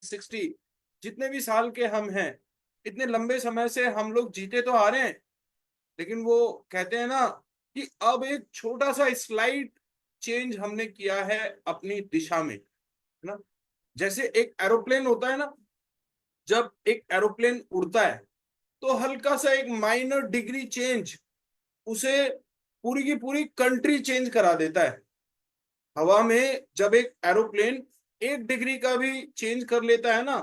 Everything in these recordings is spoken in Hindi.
60, जितने भी साल के हम हैं, इतने लंबे समय से हम लोग जीते तो आ रहे हैं, लेकिन वो कहते हैं ना कि अब एक छोटा सा स्लाइड चेंज हमने किया है अपनी दिशा में, है ना। जैसे एक एरोप्लेन होता है ना, जब एक एरोप्लेन उड़ता है तो हल्का सा एक माइनर डिग्री चेंज उसे पूरी की पूरी कंट्री चेंज करा देता है। हवा में जब एक एरोप्लेन 1 डिग्री का भी चेंज कर लेता है ना,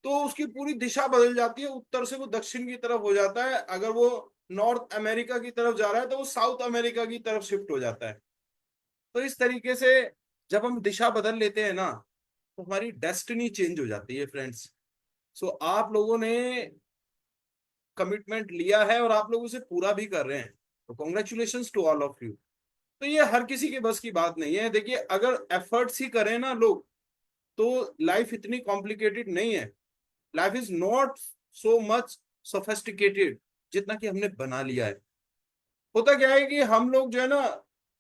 तो उसकी पूरी दिशा बदल जाती है, उत्तर से वो दक्षिण की तरफ हो जाता है, अगर वो नॉर्थ अमेरिका की तरफ जा रहा है तो वो साउथ अमेरिका की तरफ शिफ्ट हो जाता है। तो इस तरीके से जब हम दिशा बदल लेते हैं ना, तो हमारी डेस्टिनी चेंज हो जाती है फ्रेंड्स। सो आप लोगों ने कमिटमेंट लिया है और आप लोग उसे पूरा भी कर रहे हैं, तो congratulation to all of you. तो ये हर किसी के बस की बात नहीं है। देखिए, अगर एफर्ट्स ही करें ना लोग, तो लाइफ इतनी कॉम्प्लिकेटेड नहीं है। Life is not so much sophisticated जितना कि हमने बना लिया है। होता क्या है कि हम लोग जो है ना,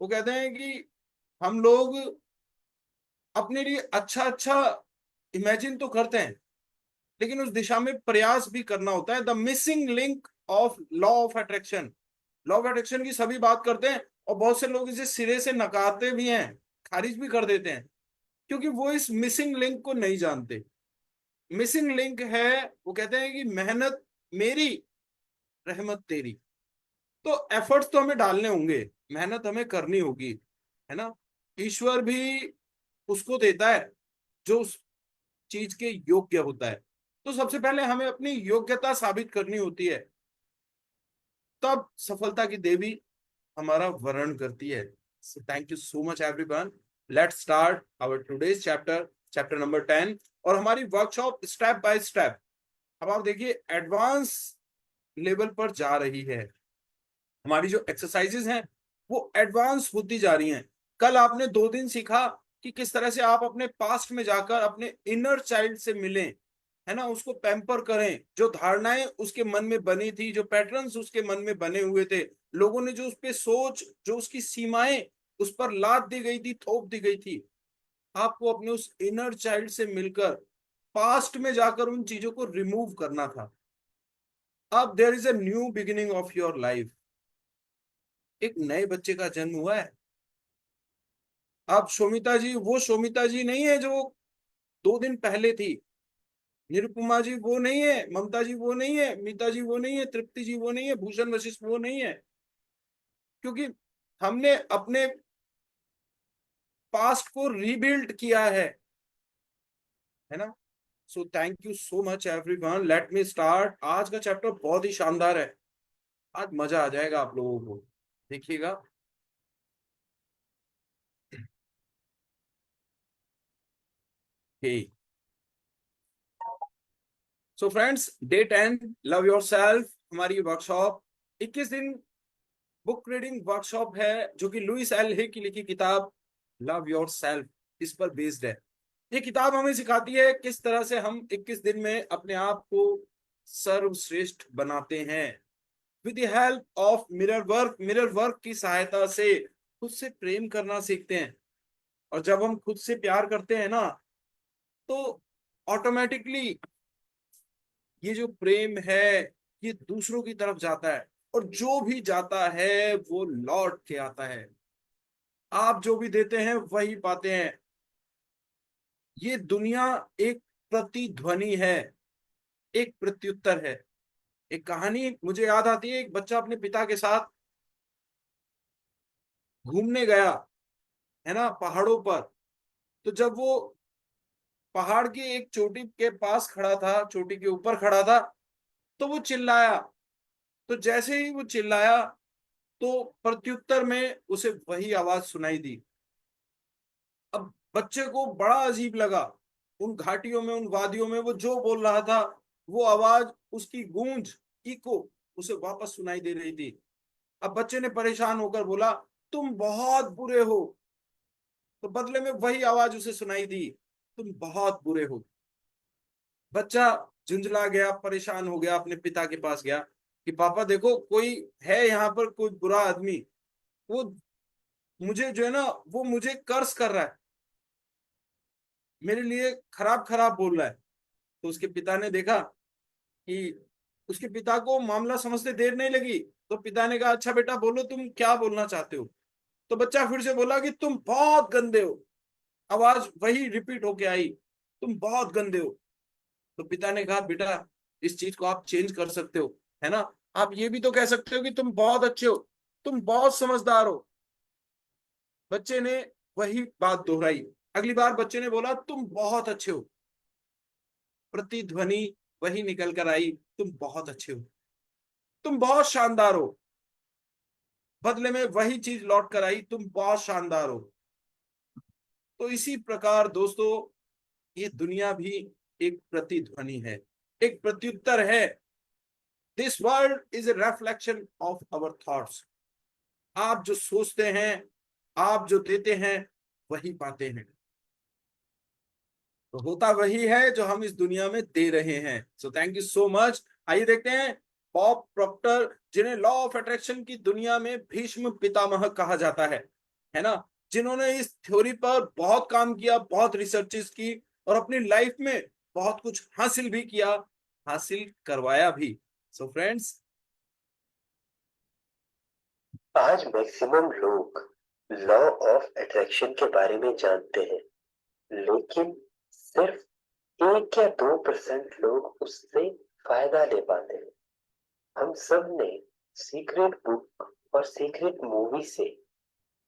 वो कहते हैं कि हम लोग अपने लिए अच्छा अच्छा इमेजिन तो करते हैं, लेकिन उस दिशा में प्रयास भी करना होता है। The missing link of law of attraction. Law of attraction की सभी बात करते हैं, और बहुत से लोग इसे सिरे से नकारते भी हैं, खारिज भी कर देते हैं, क्योंकि वो इस मिसिंग लिंक को नहीं जानते। मिसिंग लिंक है, वो कहते हैं कि मेहनत मेरी, रहमत तेरी। तो एफर्ट्स तो हमें डालने होंगे, मेहनत हमें करनी होगी, है ना। ईश्वर भी उसको देता है जो उस चीज के योग्य होता है। तो सबसे पहले हमें अपनी योग्यता साबित करनी होती है, तब सफलता की देवी हमारा वर्ण करती है। So thank you so much everyone. Let's start our today's chapter, chapter number 10। और हमारी वर्कशॉप स्टेप बाय स्टेप, अब आप देखिए, एडवांस लेवल पर जा रही है। हमारी जो एक्सरसाइजेज हैं वो एडवांस होती जा रही हैं। कल आपने 2 दिन सीखा कि किस तरह से आप अपने पास्ट में जाकर अपने इनर चाइल्ड से मिलें, है ना, उसको पैम्पर करें। जो धारणाएं उसके मन में बनी थी, जो पैटर्न्स उसके मन में बने हुए थे, लोगों ने जो उस पे सोच, जो उसकी सीमाएं उस पर लाद दी गई थी, थोप दी गई थी, आपको अपने उस इनर चाइल्ड से मिलकर पास्ट में जाकर उन चीजों को रिमूव करना था। अब there is a new beginning of your life. एक नए बच्चे का जन्म हुआ है। अब शोमिता जी वो शोमिता जी नहीं है जो 2 दिन पहले थी। निरुपमा जी वो नहीं है, ममता जी वो नहीं है, मीता जी वो नहीं है, तृप्ति जी वो नहीं है, भूषण वशिष्ठ वो नहीं है। क्योंकि हमने अपने पास्ट को रीबिल्ड किया है ना। सो thank you so much everyone. Let me start. आज का चैप्टर बहुत ही शानदार है। आज मजा आ जाएगा आप लोगों को, देखिएगा। So friends, day 10, love your self, हमारी वर्कशॉप 21 दिन बुक रीडिंग वर्कशॉप है, जो कि लुइस एल हे की लिखी किताब लव योर सेल्फ इस पर बेस्ड है। ये किताब हमें सिखाती है किस तरह से हम 21 दिन में अपने आप को सर्वश्रेष्ठ बनाते हैं, with the help of mirror work. Mirror work की सहायता से खुद से प्रेम करना सीखते हैं। और जब हम खुद से प्यार करते हैं ना, तो ऑटोमेटिकली ये जो प्रेम है ये दूसरों की तरफ जाता है, और जो भी जाता है वो लौट के आता है। आप जो भी देते हैं वही पाते हैं। ये दुनिया एक प्रतिध्वनि है, एक प्रत्युत्तर है। एक कहानी मुझे याद आती है, एक बच्चा अपने पिता के साथ घूमने गया, है ना, पहाड़ों पर। तो जब वो पहाड़ की एक चोटी के पास खड़ा था, चोटी के ऊपर खड़ा था, तो वो चिल्लाया। तो जैसे ही वो चिल्लाया, तो प्रत्युत्तर में उसे वही आवाज सुनाई दी। अब बच्चे को बड़ा अजीब लगा। उन घाटियों में, उन वादियों में वो जो बोल रहा था, वो आवाज, उसकी गूंज, इको उसे वापस सुनाई दे रही थी। अब बच्चे ने परेशान होकर बोला, तुम बहुत बुरे हो। तो बदले में वही आवाज उसे सुनाई दी, तुम बहुत बुरे हो। बच्चा झुंझला गया, परेशान हो गया, अपने पिता के पास गया कि पापा देखो, कोई है यहाँ पर, कोई बुरा आदमी, वो मुझे जो है ना, वो मुझे कर्ज कर रहा है, मेरे लिए खराब खराब बोल रहा है। तो उसके पिता ने देखा कि उसके पिता को मामला समझते देर नहीं लगी, तो पिता ने कहा अच्छा बेटा बोलो तुम क्या बोलना चाहते हो। तो बच्चा फिर से बोला कि तुम बहुत गंदे हो। आवाज वही रिपीट होके आई, तुम बहुत गंदे हो। तो पिता ने कहा बेटा इस चीज को आप चेंज कर सकते हो, है ना। आप ये भी तो कह सकते हो कि तुम बहुत अच्छे हो, तुम बहुत समझदार हो। बच्चे ने वही बात दोहराई। अगली बार बच्चे ने बोला तुम बहुत अच्छे हो। प्रतिध्वनि वही निकल कर आई, तुम बहुत अच्छे हो, तुम बहुत शानदार हो। बदले में वही चीज लौट कर आई, तुम बहुत शानदार हो। तो इसी प्रकार दोस्तों ये दुनिया भी एक प्रतिध्वनि है, एक प्रत्युत्तर है। This world is a reflection of our thoughts. आप जो सोचते हैं, आप जो देते हैं, वही पाते हैं। तो होता वही है जो हम इस दुनिया में दे रहे हैं। सो थैंक यू सो मच। आइए देखते हैं बॉब प्रॉक्टर, जिन्हें लॉ ऑफ अट्रैक्शन की दुनिया में भीष्म पितामह कहा जाता है ना, जिन्होंने इस थ्योरी पर बहुत काम किया, बहुत रिसर्चेस की, और अपनी लाइफ में बहुत कुछ हासिल भी किया, हासिल करवाया भी। सो फ्रेंड्स, आज मैक्सिमम लोग लॉ ऑफ अट्रैक्शन के बारे में जानते हैं, लेकिन सिर्फ 1 या 2% लोग उससे फायदा ले पाते हैं। हम सब ने सीक्रेट बुक और सीक्रेट मूवी से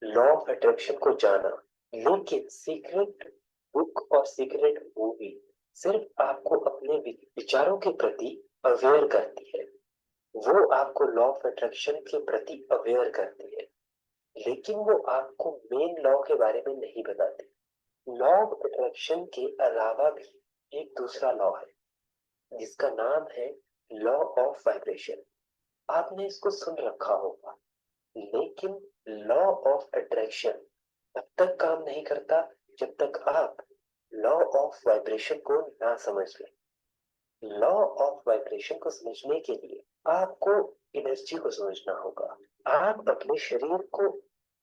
लॉ ऑफ अट्रैक्शन को जाना, लेकिन सीक्रेट बुक और सीक्रेट मूवी सिर्फ आपको अपने विचारों के प्रति अवेयर करती है। वो आपको लॉ ऑफ अट्रैक्शन के प्रति अवेयर करती है, लेकिन वो आपको मेन लॉ के बारे में नहीं बताती। लॉ ऑफ अट्रैक्शन के अलावा भी एक दूसरा लॉ है जिसका नाम है लॉ ऑफ वाइब्रेशन। आपने इसको सुन रखा होगा, लेकिन लॉ ऑफ अट्रैक्शन तब तक काम नहीं करता जब तक आप लॉ ऑफ वाइब्रेशन को ना समझ लें। लॉ ऑफ वाइब्रेशन को समझने के लिए आपको एनर्जी को समझना होगा। आप अपने शरीर को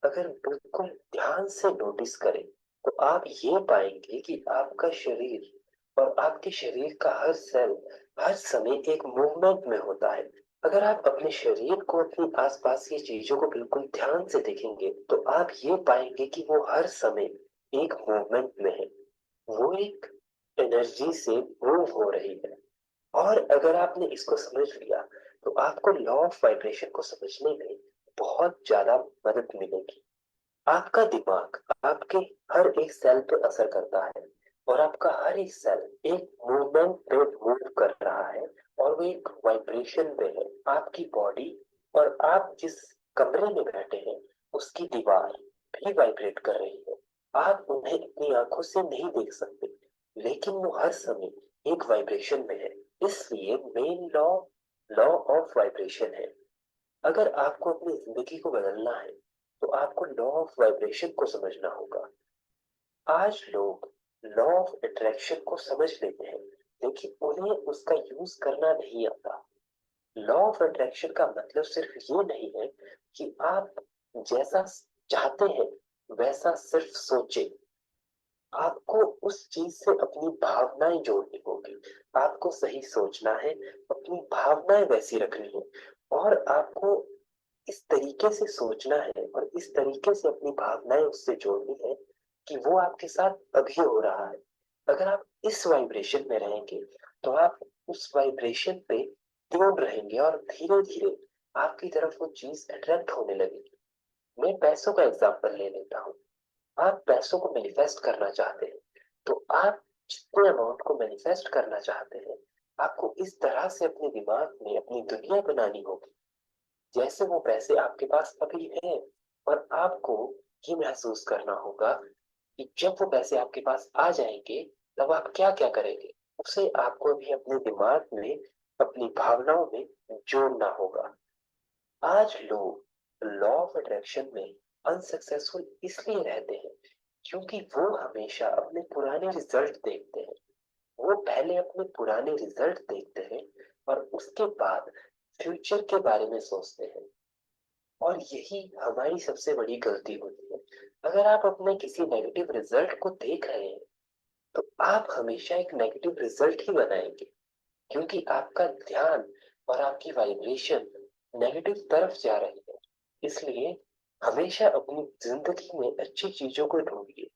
अगर बिल्कुल ध्यान से नोटिस करें तो आप ये पाएंगे कि आपका शरीर और आपके शरीर का हर सेल हर समय एक मूवमेंट में होता है। अगर आप अपने शरीर को अपनी आसपास की चीजों को बिल्कुल ध्यान से देखेंगे तो आप ये पाएंगे कि वो हर समय एक मूवमेंट में है, वो एक एनर्जी से मूव हो रही है। और अगर आपने इसको समझ लिया तो आपको लॉ ऑफ वाइब्रेशन को समझने में बहुत ज्यादा मदद मिलेगी। आपका दिमाग आपके हर एक सेल पे असर करता है, और आपका हर एक सेल एक मूवमेंट पे मूव कर रहा है, और वो एक वाइब्रेशन पे है। आपकी बॉडी और आप जिस कमरे में बैठे हैं उसकी दीवार भी वाइब्रेट कर रही है। आप उन्हें अपनी आंखों से नहीं देख सकते, लेकिन वो हर समय एक वाइब्रेशन में है। इसलिए main law law of vibration है। अगर आपको अपनी जिंदगी को बदलना है तो आपको लॉ ऑफ वाइब्रेशन को समझना होगा। आज लोग लॉ ऑफ अट्रैक्शन को समझ लेते हैं, लेकिन उन्हें उसका यूज करना नहीं आता। लॉ ऑफ अट्रैक्शन का मतलब सिर्फ ये नहीं है कि आप जैसा चाहते हैं वैसा सिर्फ सोचें। आपको उस चीज से अपनी भावनाएं जोड़नी होगी। आपको सही सोचना है, अपनी भावनाएं वैसी रखनी है, और आपको इस तरीके से सोचना है और इस तरीके से अपनी भावनाएं उससे जोड़नी है कि वो आपके साथ अभी हो रहा है। अगर आप इस वाइब्रेशन में रहेंगे तो आप उस वाइब्रेशन पे ट्यून रहेंगे, और धीरे धीरे आपकी तरफ वो चीज अट्रैक्ट होने लगेगी। मैं पैसों का एग्जांपल ले लेता हूँ। आप पैसों को मैनिफेस्ट करना चाहते हैं, तो आप जितने अमाउंट को मैनिफेस्ट करना चाहते हैं आपको इस तरह से अपने दिमाग में अपनी दुनिया बनानी होगी जैसे वो पैसे आपके पास अभी हैं। और आपको ये महसूस करना होगा कि जब वो पैसे आपके पास आ जाएंगे तब आप क्या क्या करेंगे, उसे आपको अभी अपने दिमाग में अपनी भावनाओं में जोड़ना होगा। आज लोग लॉ ऑफ अट्रैक्शन में अनसक्सेसफुल इसलिए रहते हैं क्योंकि वो हमेशा अपने पुराने रिजल्ट देखते हैं। वो पहले अपने पुराने रिजल्ट देखते हैं और उसके बाद फ्यूचर के बारे में सोचते हैं, और यही हमारी सबसे बड़ी गलती होती है। अगर आप अपने किसी नेगेटिव रिजल्ट को देख रहे हैं तो आप हमेशा एक नेगेटिव रिजल्ट ही बनाएंगे, क्योंकि आपका ध्यान और आपकी वाइब्रेशन नेगेटिव तरफ जा रही है। इसलिए हमेशा अपनी जिंदगी में अच्छी चीजों को ढूंढिए,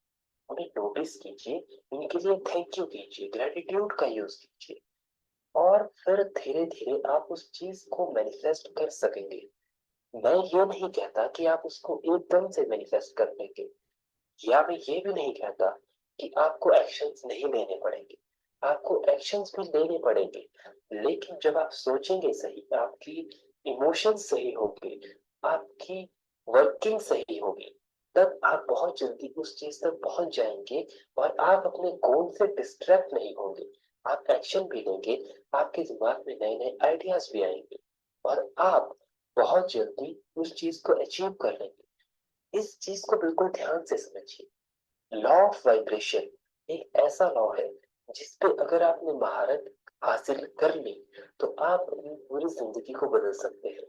उन्हें नोटिस कीजिए, इनके लिए थैंक यू कीजिए, ग्रेटिट्यूड का यूज कीजिए, और फिर धीरे धीरे आप उस चीज को मैनिफेस्ट कर सकेंगे। मैं ये नहीं कहता कि आप उसको एकदम से मैनिफेस्ट कर लेंगे, या मैं ये भी नहीं कहता कि आपको एक्शंस नहीं लेने पड़ेंगे। आपको एक्शंस भी लेने पड़ेंगे, लेकिन जब आप सोचेंगे सही, आपकी इमोशंस सही होंगे, आपकी वर्किंग सही होगी, तब आप बहुत जल्दी उस चीज तक पहुंच जाएंगे और आप अपने गोल से डिस्ट्रैक्ट नहीं होंगे। आप एक्शन भी लेंगे, आपके दिमाग में नए नए आइडियाज भी आएंगे, और आप बहुत जल्दी उस चीज को अचीव कर लेंगे। इस चीज को बिल्कुल ध्यान से समझिए। लॉ ऑफ वाइब्रेशन एक ऐसा लॉ है जिसपे अगर आपने महारत हासिल कर ली, तो आप अपनी पूरी जिंदगी को बदल सकते हैं।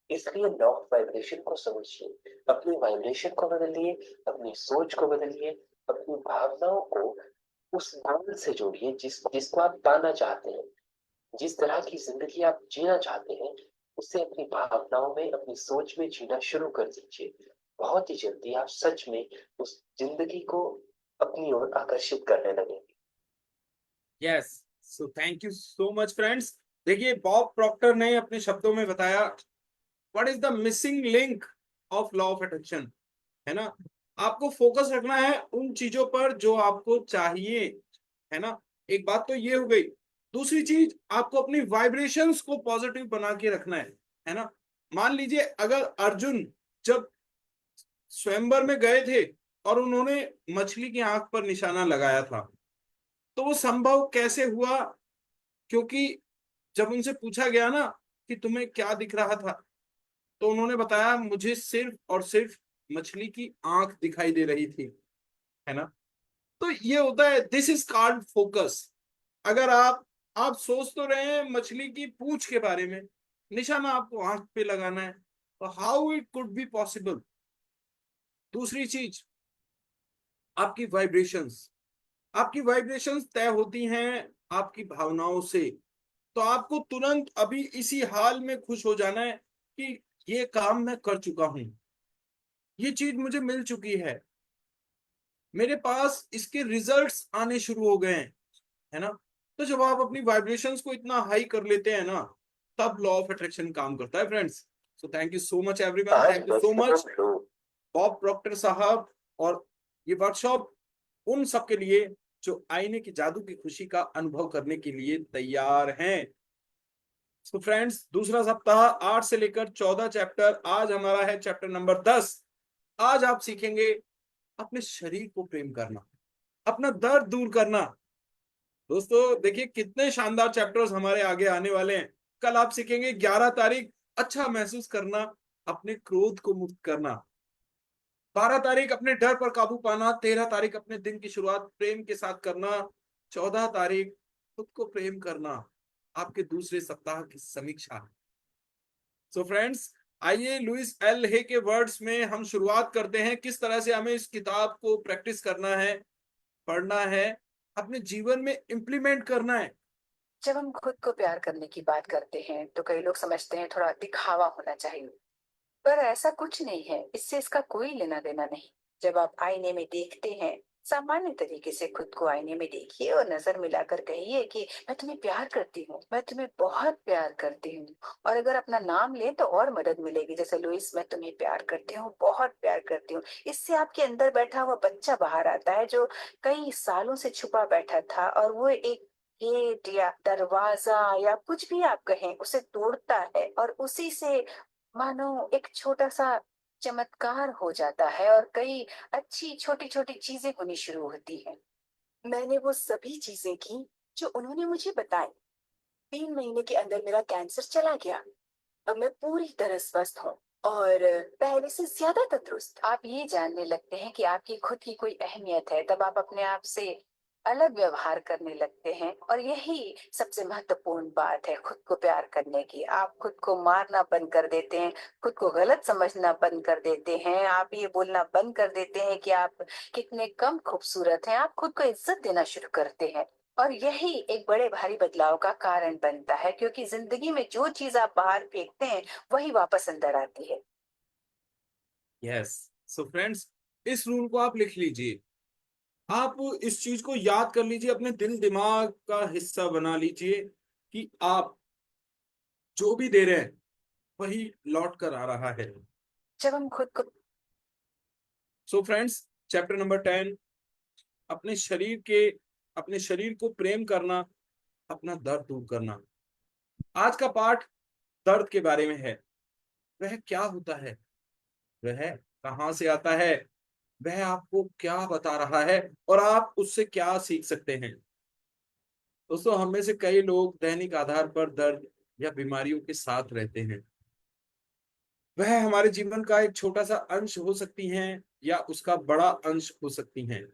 इसलिए लॉ ऑफ वाइब्रेशन को समझिए, अपनी वाइब्रेशन को बदलिए, अपनी सोच को बदलिए, अपनी भावनाओं को उस गोल से जोड़िए जिसको आप पाना चाहते हैं। जिस तरह की जिंदगी आप जीना चाहते हैं, उसे अपनी भावनाओं में, अपनी सोच में जीना शुरू कर दीजिए। बहुत ही जल्दी आप सच में उस जिंदगी को अपनी ओर आकर्षित करने लगेंगे। Yes, so thank you so much friends. देखिए, बॉब प्रॉक्टर ने अपने शब्दों में बताया what is the missing link of law of attraction, है ना। आपको फोकस रखना है उन चीजों पर जो आपको चाहिए, है ना। एक बात तो ये हो गई। दूसरी चीज, आपको अपनी वाइब्रेशंस को पॉजिटिव बना के रखना है ना। मान लीजिए अगर अर्जुन जब स्वयंवर में गए थे और उन्होंने मछली की आंख पर निशाना लगाया था, तो वो संभव कैसे हुआ? क्योंकि जब उनसे पूछा गया ना कि तुम्हें क्या दिख रहा था, तो उन्होंने बताया मुझे सिर्फ और सिर्फ मछली की आंख दिखाई दे रही थी, है ना। तो ये होता है, दिस इज कॉल्ड फोकस। अगर आप सोच तो रहे हैं मछली की पूंछ के बारे में, निशाना आपको आंख पे लगाना है, तो how it could be possible. दूसरी चीज, आपकी वाइब्रेशंस। आपकी वाइब्रेशंस तय होती हैं आपकी भावनाओं से। तो आपको तुरंत अभी इसी हाल में खुश हो जाना है कि ये काम मैं कर चुका हूं, ये चीज मुझे मिल चुकी है, मेरे पास इसके रिजल्ट्स आने शुरू हो गए हैं, है ना। तो जब आप अपनी वाइब्रेशंस को इतना हाई कर लेते हैं ना, तब लॉ ऑफ अट्रैक्शन काम करता है friends. So thank you so much everyone, आज thank you so maximum much लोग बॉब प्रॉक्टर साहब। और ये वर्कशॉप उन सब के लिए जो आईने की जादू की खुशी का अनुभव करने के लिए तैयार हैं। तो फ्रेंड्स, दूसरा सप्ताह 8 से लेकर 14 चैप्टर, आज हमारा है चैप्टर नंबर 10। आज आप सीखेंगे अपने शरीर को प्रेम करना, अपना दर्द दूर करना। दोस्तों देखिए कितने शानदार चैप्टर्स हमारे आगे आने वाले हैं। कल आप सीखेंगे 11 तारीख अच्छा महसूस करना, अपने क्रोध को मुक्त करना। 12 तारीख अपने डर पर काबू पाना। 13 तारीख अपने दिन की शुरुआत प्रेम के साथ करना। 14 तारीख खुद को प्रेम करना, आपके दूसरे सप्ताह की समीक्षा। सो फ्रेंड्स, आइए लुइस एल हे के वर्ड्स में हम शुरुआत करते हैं, किस तरह से हमें इस किताब को प्रैक्टिस करना है, पढ़ना है, अपने जीवन में इंप्लीमेंट करना है। जब हम खुद को प्यार करने की बात करते हैं तो कई लोग समझते हैं थोड़ा दिखावा होना चाहिए, पर ऐसा कुछ नहीं है। इससे इसका कोई लेना देना नहीं। जब आप आईने में देखते हैं, सामान्य तरीके से खुद को आईने में देखिए और नजर मिलाकर कहिए कि मैं तुम्हें प्यार करती हूँ, मैं तुम्हें बहुत प्यार करती हूँ। और अगर अपना नाम ले तो और मदद मिलेगी, जैसे लुइस, मैं तुम्हें प्यार करती हूँ, बहुत प्यार करती हूँ। इससे आपके अंदर बैठा हुआ बच्चा बाहर आता है, जो कई सालों से छुपा बैठा था, और वो एक गेट या दरवाजा या कुछ भी आप कहें उसे तोड़ता है, और उसी से मानो एक छोटा सा चमत्कार हो जाता है और कई अच्छी छोटी छोटी चीजें होनी शुरू होती हैं। मैंने वो सभी चीजें की जो उन्होंने मुझे बताई। 3 महीने के अंदर मेरा कैंसर चला गया। अब मैं पूरी तरह स्वस्थ हूँ और पहले से ज्यादा तंदुरुस्त। आप ये जानने लगते हैं कि आपकी खुद की कोई अहमियत है, तब आप अपने आप से अलग व्यवहार करने लगते हैं। और यही सबसे महत्वपूर्ण बात है खुद को प्यार करने की। आप खुद को मारना बंद कर देते हैं, खुद को गलत समझना बंद कर देते हैं, आप ये बोलना बंद कर देते हैं कि आप कितने कम खूबसूरत हैं, आप खुद को इज्जत देना शुरू करते हैं। और यही एक बड़े भारी बदलाव का कारण बनता है, क्योंकि जिंदगी में जो चीज आप बाहर फेंकते हैं वही वापस अंदर आती है। यस। सो फ्रेंड्स, इस रूल को आप लिख लीजिए। आप इस चीज को याद कर लीजिए, अपने दिल दिमाग का हिस्सा बना लीजिए कि आप जो भी दे रहे हैं वही लौट कर आ रहा है। जब हम खुद को सो फ्रेंड्स, चैप्टर नंबर 10, अपने शरीर के अपने शरीर को प्रेम करना, अपना दर्द दूर करना। आज का पाठ दर्द के बारे में है। वह क्या होता है, वह कहाँ से आता है, वह आपको क्या बता रहा है और आप उससे क्या सीख सकते हैं। दोस्तों, हम में से कई लोग दैनिक आधार पर दर्द या बीमारियों के साथ रहते हैं। वह हमारे जीवन का एक छोटा सा अंश हो सकती हैं या उसका बड़ा अंश हो सकती हैं।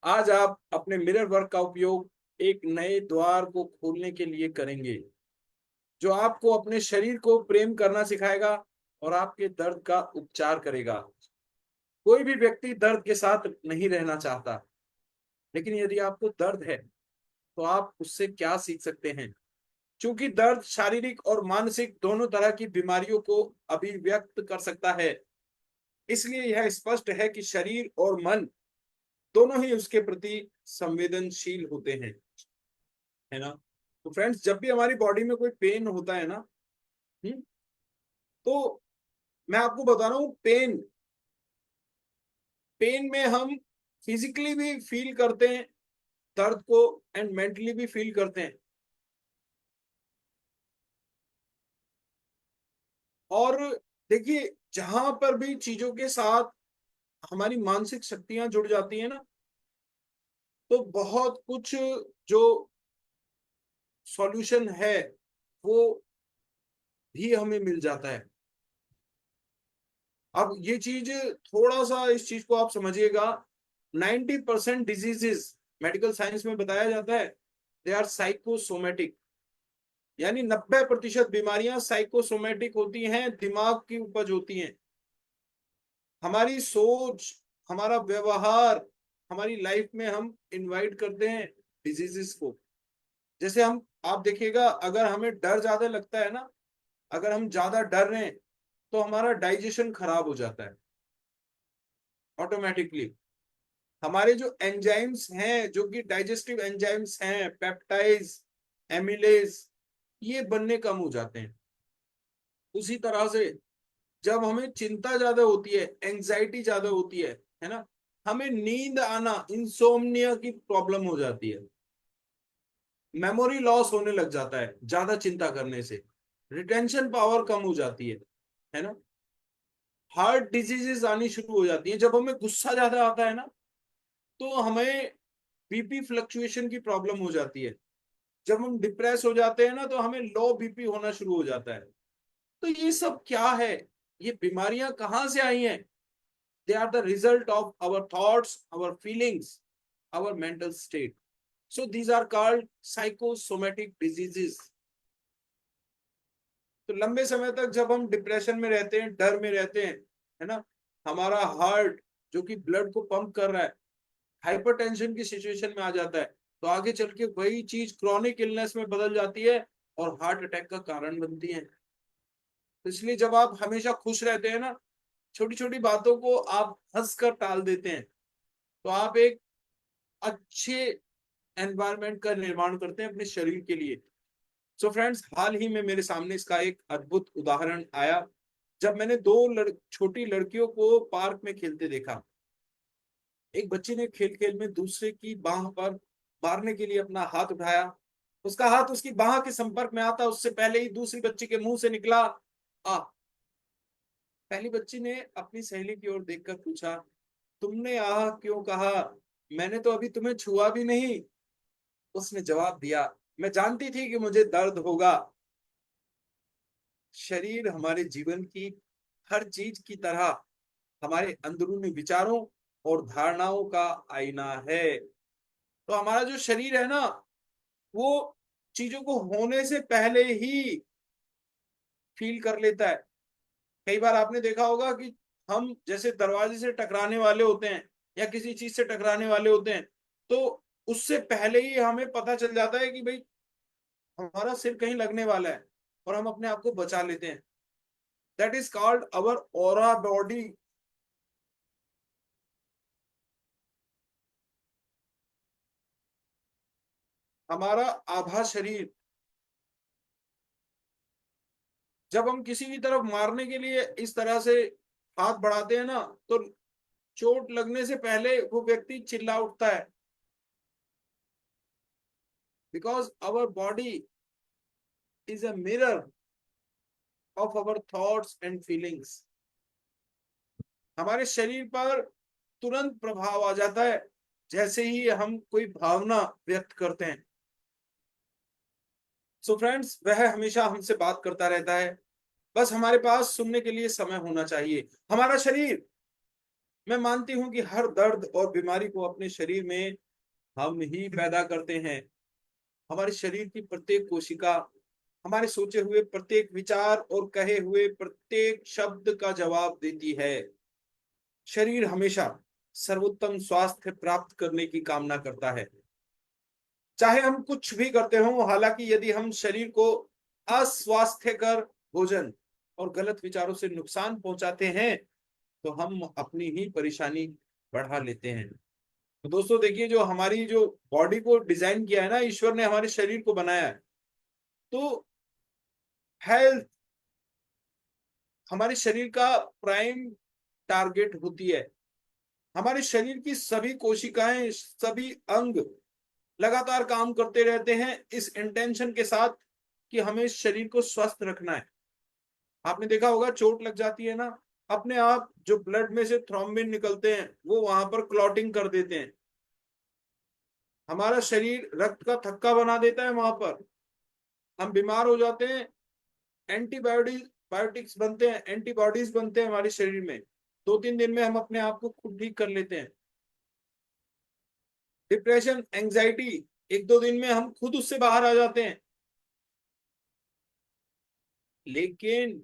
आज आप अपने मिरर वर्क का उपयोग एक नए द्वार को खोलने के लिए करेंगे, जो आपको अपने शरीर को प्रेम करना सिखाएगा और आपके दर्द का उपचार करेगा। कोई भी व्यक्ति दर्द के साथ नहीं रहना चाहता, लेकिन यदि आपको दर्द है तो आप उससे क्या सीख सकते हैं। क्योंकि दर्द शारीरिक और मानसिक दोनों तरह की बीमारियों को अभिव्यक्त कर सकता है, इसलिए यह स्पष्ट है कि शरीर और मन दोनों ही उसके प्रति संवेदनशील होते हैं, है ना। तो फ्रेंड्स, जब भी हमारी बॉडी में कोई पेन होता है ना, तो मैं आपको बता रहा हूँ, पेन पेन में हम फिजिकली भी फील करते हैं दर्द को, एंड मेंटली भी फील करते हैं। और देखिए, जहां पर भी चीजों के साथ हमारी मानसिक शक्तियां जुड़ जाती है ना, तो बहुत कुछ जो सॉल्यूशन है वो भी हमें मिल जाता है। अब ये चीज, थोड़ा सा इस चीज को आप समझिएगा। 90% डिजीजेस मेडिकल साइंस में बताया जाता है, दे आर साइकोसोमेटिक। यानी 90% बीमारियां साइकोसोमेटिक होती हैं, दिमाग की उपज होती हैं। हमारी सोच, हमारा व्यवहार, हमारी लाइफ में हम इनवाइट करते हैं डिजीजेस को। जैसे हम, आप देखिएगा, अगर हमें डर ज्यादा लगता है ना, अगर हम ज्यादा डर रहे हैं तो हमारा डाइजेशन खराब हो जाता है ऑटोमेटिकली। हमारे जो एंजाइम्स हैं, जो कि डाइजेस्टिव एंजाइम्स हैं, पेप्टाइड्स, एमिलेज, ये बनने कम हो जाते हैं। उसी तरह से जब हमें चिंता ज्यादा होती है, एंजाइटी ज्यादा होती है ना, हमें नींद आना, इंसोम्निया की प्रॉब्लम हो जाती है। मेमोरी लॉस होने लग जाता है ज्यादा चिंता करने से, रिटेंशन पावर कम हो जाती है ना। हार्ट डिजीजेस आनी शुरू हो जाती हैं। जब हमें गुस्सा ज्यादा आता है ना, तो हमें बीपी फ्लक्चुएशन की प्रॉब्लम हो जाती है। जब हम डिप्रेस हो जाते हैं ना, तो हमें लो बीपी होना शुरू हो जाता है। तो ये सब क्या है, ये बीमारियां कहाँ से आई हैं? They are the result of our thoughts, our feelings, our mental state. So these are called psychosomatic diseases. तो लंबे समय तक जब हम डिप्रेशन में रहते हैं, डर में रहते हैं, है ना, हमारा हार्ट जो कि ब्लड को पंप कर रहा है, हाइपरटेंशन की सिचुएशन में आ जाता है, तो आगे चल के वही चीज क्रॉनिक इलनेस में बदल जाती है और हार्ट अटैक का कारण बनती है। तो इसलिए जब आप हमेशा खुश रहते हैं ना, छोटी छोटी बातों को आप हंसकर टाल देते हैं, तो आप एक अच्छे एनवायरनमेंट का निर्माण करते हैं अपने शरीर के लिए। सो फ्रेंड्स, हाल ही में मेरे सामने इसका एक अद्भुत उदाहरण आया, जब मैंने दो छोटी लड़कियों को पार्क में खेलते देखा। एक बच्ची ने खेल खेल में दूसरे की बाह पर मारने के लिए अपना हाथ उठाया। उसका हाथ उसकी बाह के संपर्क में आता उससे पहले ही दूसरी बच्ची के मुंह से निकला आ। पहली बच्ची ने अपनी सहेली की ओर देखकर पूछा, तुमने आह क्यों कहा? मैंने तो अभी तुम्हें छुआ भी नहीं। उसने जवाब दिया, मैं जानती थी कि मुझे दर्द होगा। शरीर हमारे जीवन की हर चीज की तरह हमारे अंदरूनी विचारों और धारणाओं का आईना है। तो हमारा जो शरीर है ना, वो चीजों को होने से पहले ही फील कर लेता है। कई बार आपने देखा होगा कि हम जैसे दरवाजे से टकराने वाले होते हैं या किसी चीज से टकराने वाले होते हैं, तो उससे पहले ही हमें पता चल जाता है कि भाई हमारा सिर कहीं लगने वाला है, और हम अपने आप को बचा लेते हैं। That is called our aura body. हमारा आभा शरीर। जब हम किसी की तरफ मारने के लिए इस तरह से हाथ बढ़ाते हैं ना, तो चोट लगने से पहले वो व्यक्ति चिल्ला उठता है, because our body is a mirror of our thoughts and feelings. हमारे शरीर पर तुरंत प्रभाव आ जाता है जैसे ही हम कोई भावना व्यक्त करते हैं। सो फ्रेंड्स, वह हमेशा हमसे बात करता रहता है, बस हमारे पास सुनने के लिए समय होना चाहिए। हमारा शरीर, मैं मानती हूं कि हर दर्द और बीमारी को अपने शरीर में हम ही पैदा करते हैं। हमारे शरीर की प्रत्येक कोशिका हमारे सोचे हुए प्रत्येक विचार और कहे हुए प्रत्येक शब्द का जवाब देती है। शरीर हमेशा सर्वोत्तम स्वास्थ्य प्राप्त करने की कामना करता है, चाहे हम कुछ भी करते हो। हालांकि यदि हम शरीर को अस्वास्थ्यकर भोजन और गलत विचारों से नुकसान पहुंचाते हैं, तो हम अपनी ही परेशानी बढ़ा लेते हैं। तो दोस्तों देखिए, जो हमारी जो बॉडी को डिजाइन किया है ना, ईश्वर ने हमारे शरीर को बनाया है, तो हेल्थ हमारे शरीर का प्राइम टारगेट होती है। हमारे शरीर की सभी कोशिकाएं, सभी अंग लगातार काम करते रहते हैं इस इंटेंशन के साथ कि हमें शरीर को स्वस्थ रखना है। आपने देखा होगा, चोट लग जाती है ना, अपने आप जो ब्लड में से थ्रोम्बिन निकलते हैं वो वहां पर क्लॉटिंग कर देते हैं। हमारा शरीर रक्त का थक्का बना देता है वहां पर, हम बीमार हो जाते हैं। एंटीबायोटिक्स बायोटिक्स बनते हैं, एंटीबॉडीज बनते हैं हमारे शरीर में। 2-3 दिन में हम अपने आप को खुद ठीक कर लेते हैं। डिप्रेशन, एंजाइटी, 1-2 दिन में हम खुद उससे बाहर आ जाते हैं। लेकिन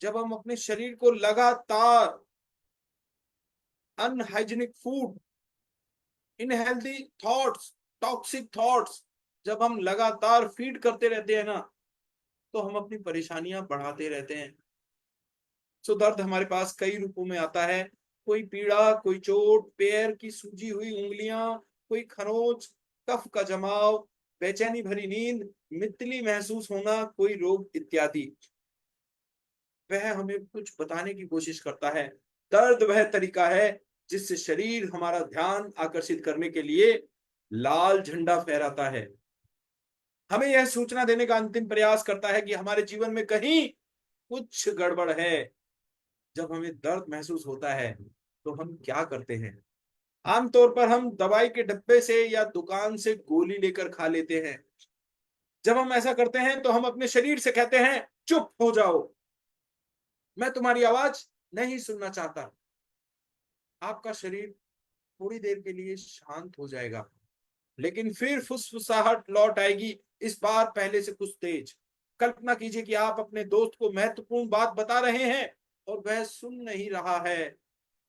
जब हम अपने शरीर को लगातार unhygienic food, unhealthy thoughts, toxic thoughts जब हम लगातार फीड करते रहते हैं ना, तो हम अपनी परेशानियां बढ़ाते रहते हैं। सो दर्द हमारे पास कई रूपों में आता है। कोई पीड़ा, कोई चोट, पैर की सूजी हुई उंगलियां, कोई खरोच, कफ का जमाव, बेचैनी भरी नींद, मितली महसूस होना, कोई रोग इत्यादि। वह हमें कुछ बताने की कोशिश करता है। दर्द वह तरीका है जिससे शरीर हमारा ध्यान आकर्षित करने के लिए लाल झंडा फहराता है। हमें यह सूचना देने का अंतिम प्रयास करता है कि हमारे जीवन में कहीं कुछ गड़बड़ है। जब हमें दर्द महसूस होता है तो हम क्या करते हैं? आमतौर पर हम दवाई के डब्बे से या दुकान से गोली लेकर खा लेते हैं। जब हम ऐसा करते हैं तो हम अपने शरीर से कहते हैं, चुप हो जाओ, मैं तुम्हारी आवाज नहीं सुनना चाहता। आपका शरीर थोड़ी देर के लिए शांत हो जाएगा, लेकिन फिर फुसफुसाहट लौट आएगी, इस बार पहले से कुछ तेज। कल्पना कीजिए कि आप अपने दोस्त को महत्वपूर्ण बात बता रहे हैं और वह सुन नहीं रहा है,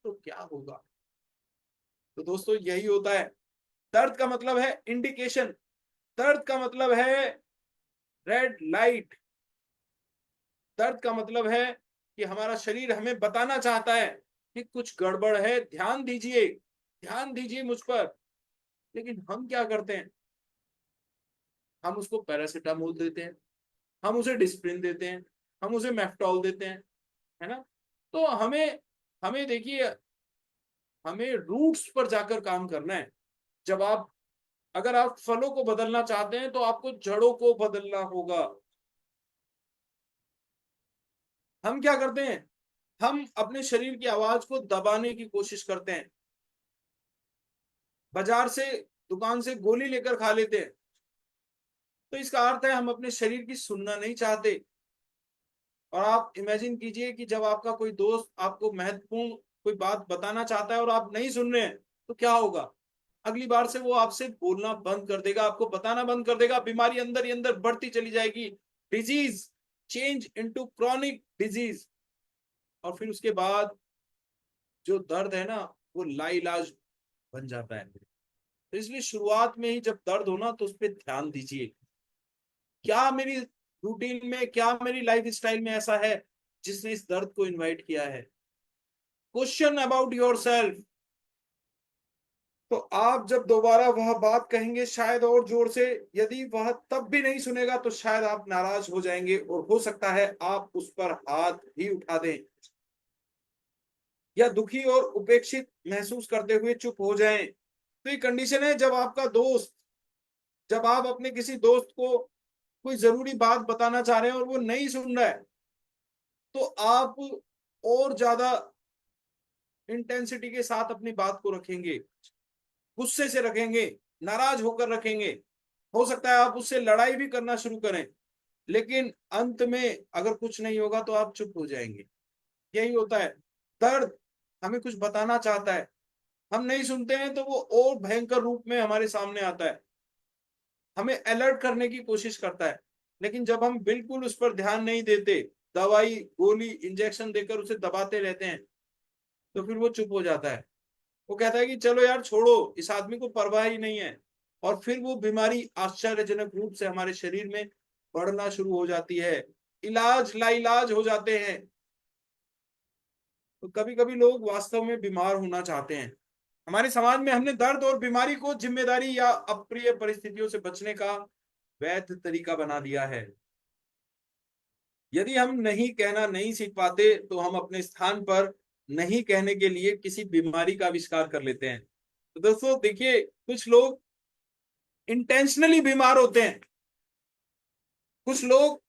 तो क्या होगा? तो दोस्तों यही होता है। दर्द का मतलब है इंडिकेशन, दर्द का मतलब है रेड लाइट, दर्द का मतलब है कि हमारा शरीर हमें बताना चाहता है कि कुछ गड़बड़ है, ध्यान दीजिए मुझ पर। लेकिन हम क्या करते हैं? हम उसको पैरासिटामोल देते हैं, हम उसे डिस्प्रिन देते हैं, हम उसे मेफ्टॉल देते हैं, है ना? तो हमें हमें देखिए, हमें रूट्स पर जाकर काम करना है। जब आप अगर आप फलों को बदलना चाहते हैं तो आपको जड़ों को बदलना होगा। हम क्या करते हैं? हम अपने शरीर की आवाज को दबाने की कोशिश करते हैं, बाजार से, दुकान से गोली लेकर खा लेते हैं। तो इसका अर्थ है हम अपने शरीर की सुनना नहीं चाहते। और आप इमेजिन कीजिए कि जब आपका कोई दोस्त आपको महत्वपूर्ण कोई बात बताना चाहता है और आप नहीं सुन रहे हैं, तो क्या होगा? अगली बार से वो आपसे बोलना बंद कर देगा, आपको बताना बंद कर देगा, बीमारी अंदर ही अंदर बढ़ती चली जाएगी, disease change into chronic disease. और फिर उसके बाद जो दर्द है ना, वो लाइलाज बन जाता है। तो इसलिए शुरुआत में ही जब दर्द हो ना, तो उस पर ध्यान दीजिए, क्या मेरी रूटीन में, क्या मेरी लाइफ स्टाइल में ऐसा है जिसने इस दर्द को इनवाइट किया है। Question about your self. तो आप जब दोबारा वह बात कहेंगे शायद और जोर से, यदि वह तब भी नहीं सुनेगा तो शायद आप नाराज हो जाएंगे, और हो सकता है आप उस पर हाथ भी उठा दें, या दुखी और उपेक्षित महसूस करते हुए चुप हो जाएं। तो ये कंडीशन है जब आपका दोस्त, जब आप अपने किसी दोस्त को कोई जरूरी बात बताना चाह रहे हैं और वो नहीं सुन रहा है, तो आप और ज्यादा इंटेंसिटी के साथ अपनी बात को रखेंगे, गुस्से से रखेंगे, नाराज होकर रखेंगे। हो सकता है आप उससे लड़ाई भी करना शुरू करें, लेकिन अंत में अगर कुछ नहीं होगा तो आप चुप हो जाएंगे। यही होता है, दर्द हमें कुछ बताना चाहता है, हम नहीं सुनते हैं तो वो और भयंकर रूप में हमारे सामने आता है, हमें अलर्ट करने की कोशिश करता है। लेकिन जब हम बिल्कुल उस पर ध्यान नहीं देते, दवाई गोली इंजेक्शन देकर उसे दबाते रहते हैं, तो फिर वो चुप हो जाता है। वो कहता है कि चलो यार छोड़ो, इस आदमी को परवाह ही नहीं है। और फिर वो बीमारी आश्चर्यजनक रूप से हमारे शरीर में बढ़ना शुरू हो जाती है, इलाज लाइलाज हो जाते हैं। तो कभी कभी लोग वास्तव में बीमार होना चाहते हैं। हमारे समाज में हमने दर्द और बीमारी को जिम्मेदारी या अप्रिय परिस्थितियों से बचने का वैध तरीका बना दिया है। यदि हम नहीं कहना नहीं सीख पाते, तो हम अपने स्थान पर नहीं कहने के लिए किसी बीमारी का आविष्कार कर लेते हैं। तो दोस्तों देखिए, कुछ लोग इंटेंशनली बीमार होते हैं। कुछ लोग,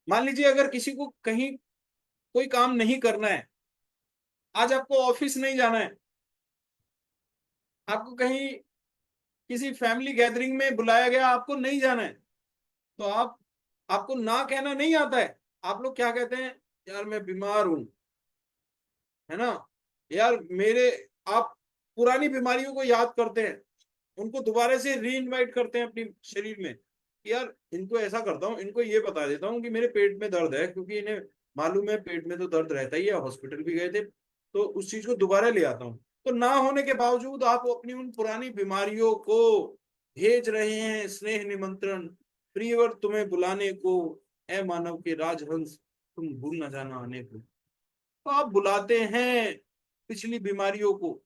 मान लीजिए अगर किसी को कहीं कोई काम नहीं करना है, आज आपको ऑफिस नहीं जाना है, आपको कहीं किसी फैमिली गैदरिंग में बुलाया गया, आपको नहीं जाना है, तो आपको ना कहना नहीं आता है। आप लोग क्या कहते हैं, यार मैं बीमार हूं, है ना, यार मेरे, आप पुरानी बीमारियों को याद करते हैं, उनको दोबारा से री इनवाइट करते हैं अपनी शरीर में, कि यार इनको ऐसा करता हूँ, इनको ये बता देता हूँ कि मेरे पेट में दर्द है, क्योंकि इन्हें मालूम है पेट में तो दर्द रहता ही है, हॉस्पिटल भी गए थे, तो उस चीज को दोबारा ले आता हूँ। तो ना होने के बावजूद आप अपनी उन पुरानी बीमारियों को भेज रहे हैं स्नेह निमंत्रण, प्रियवर तुम्हें बुलाने को, ए मानव के राजहंस तुम भूल न जाना आने को। तो आप बुलाते हैं पिछली बीमारियों को,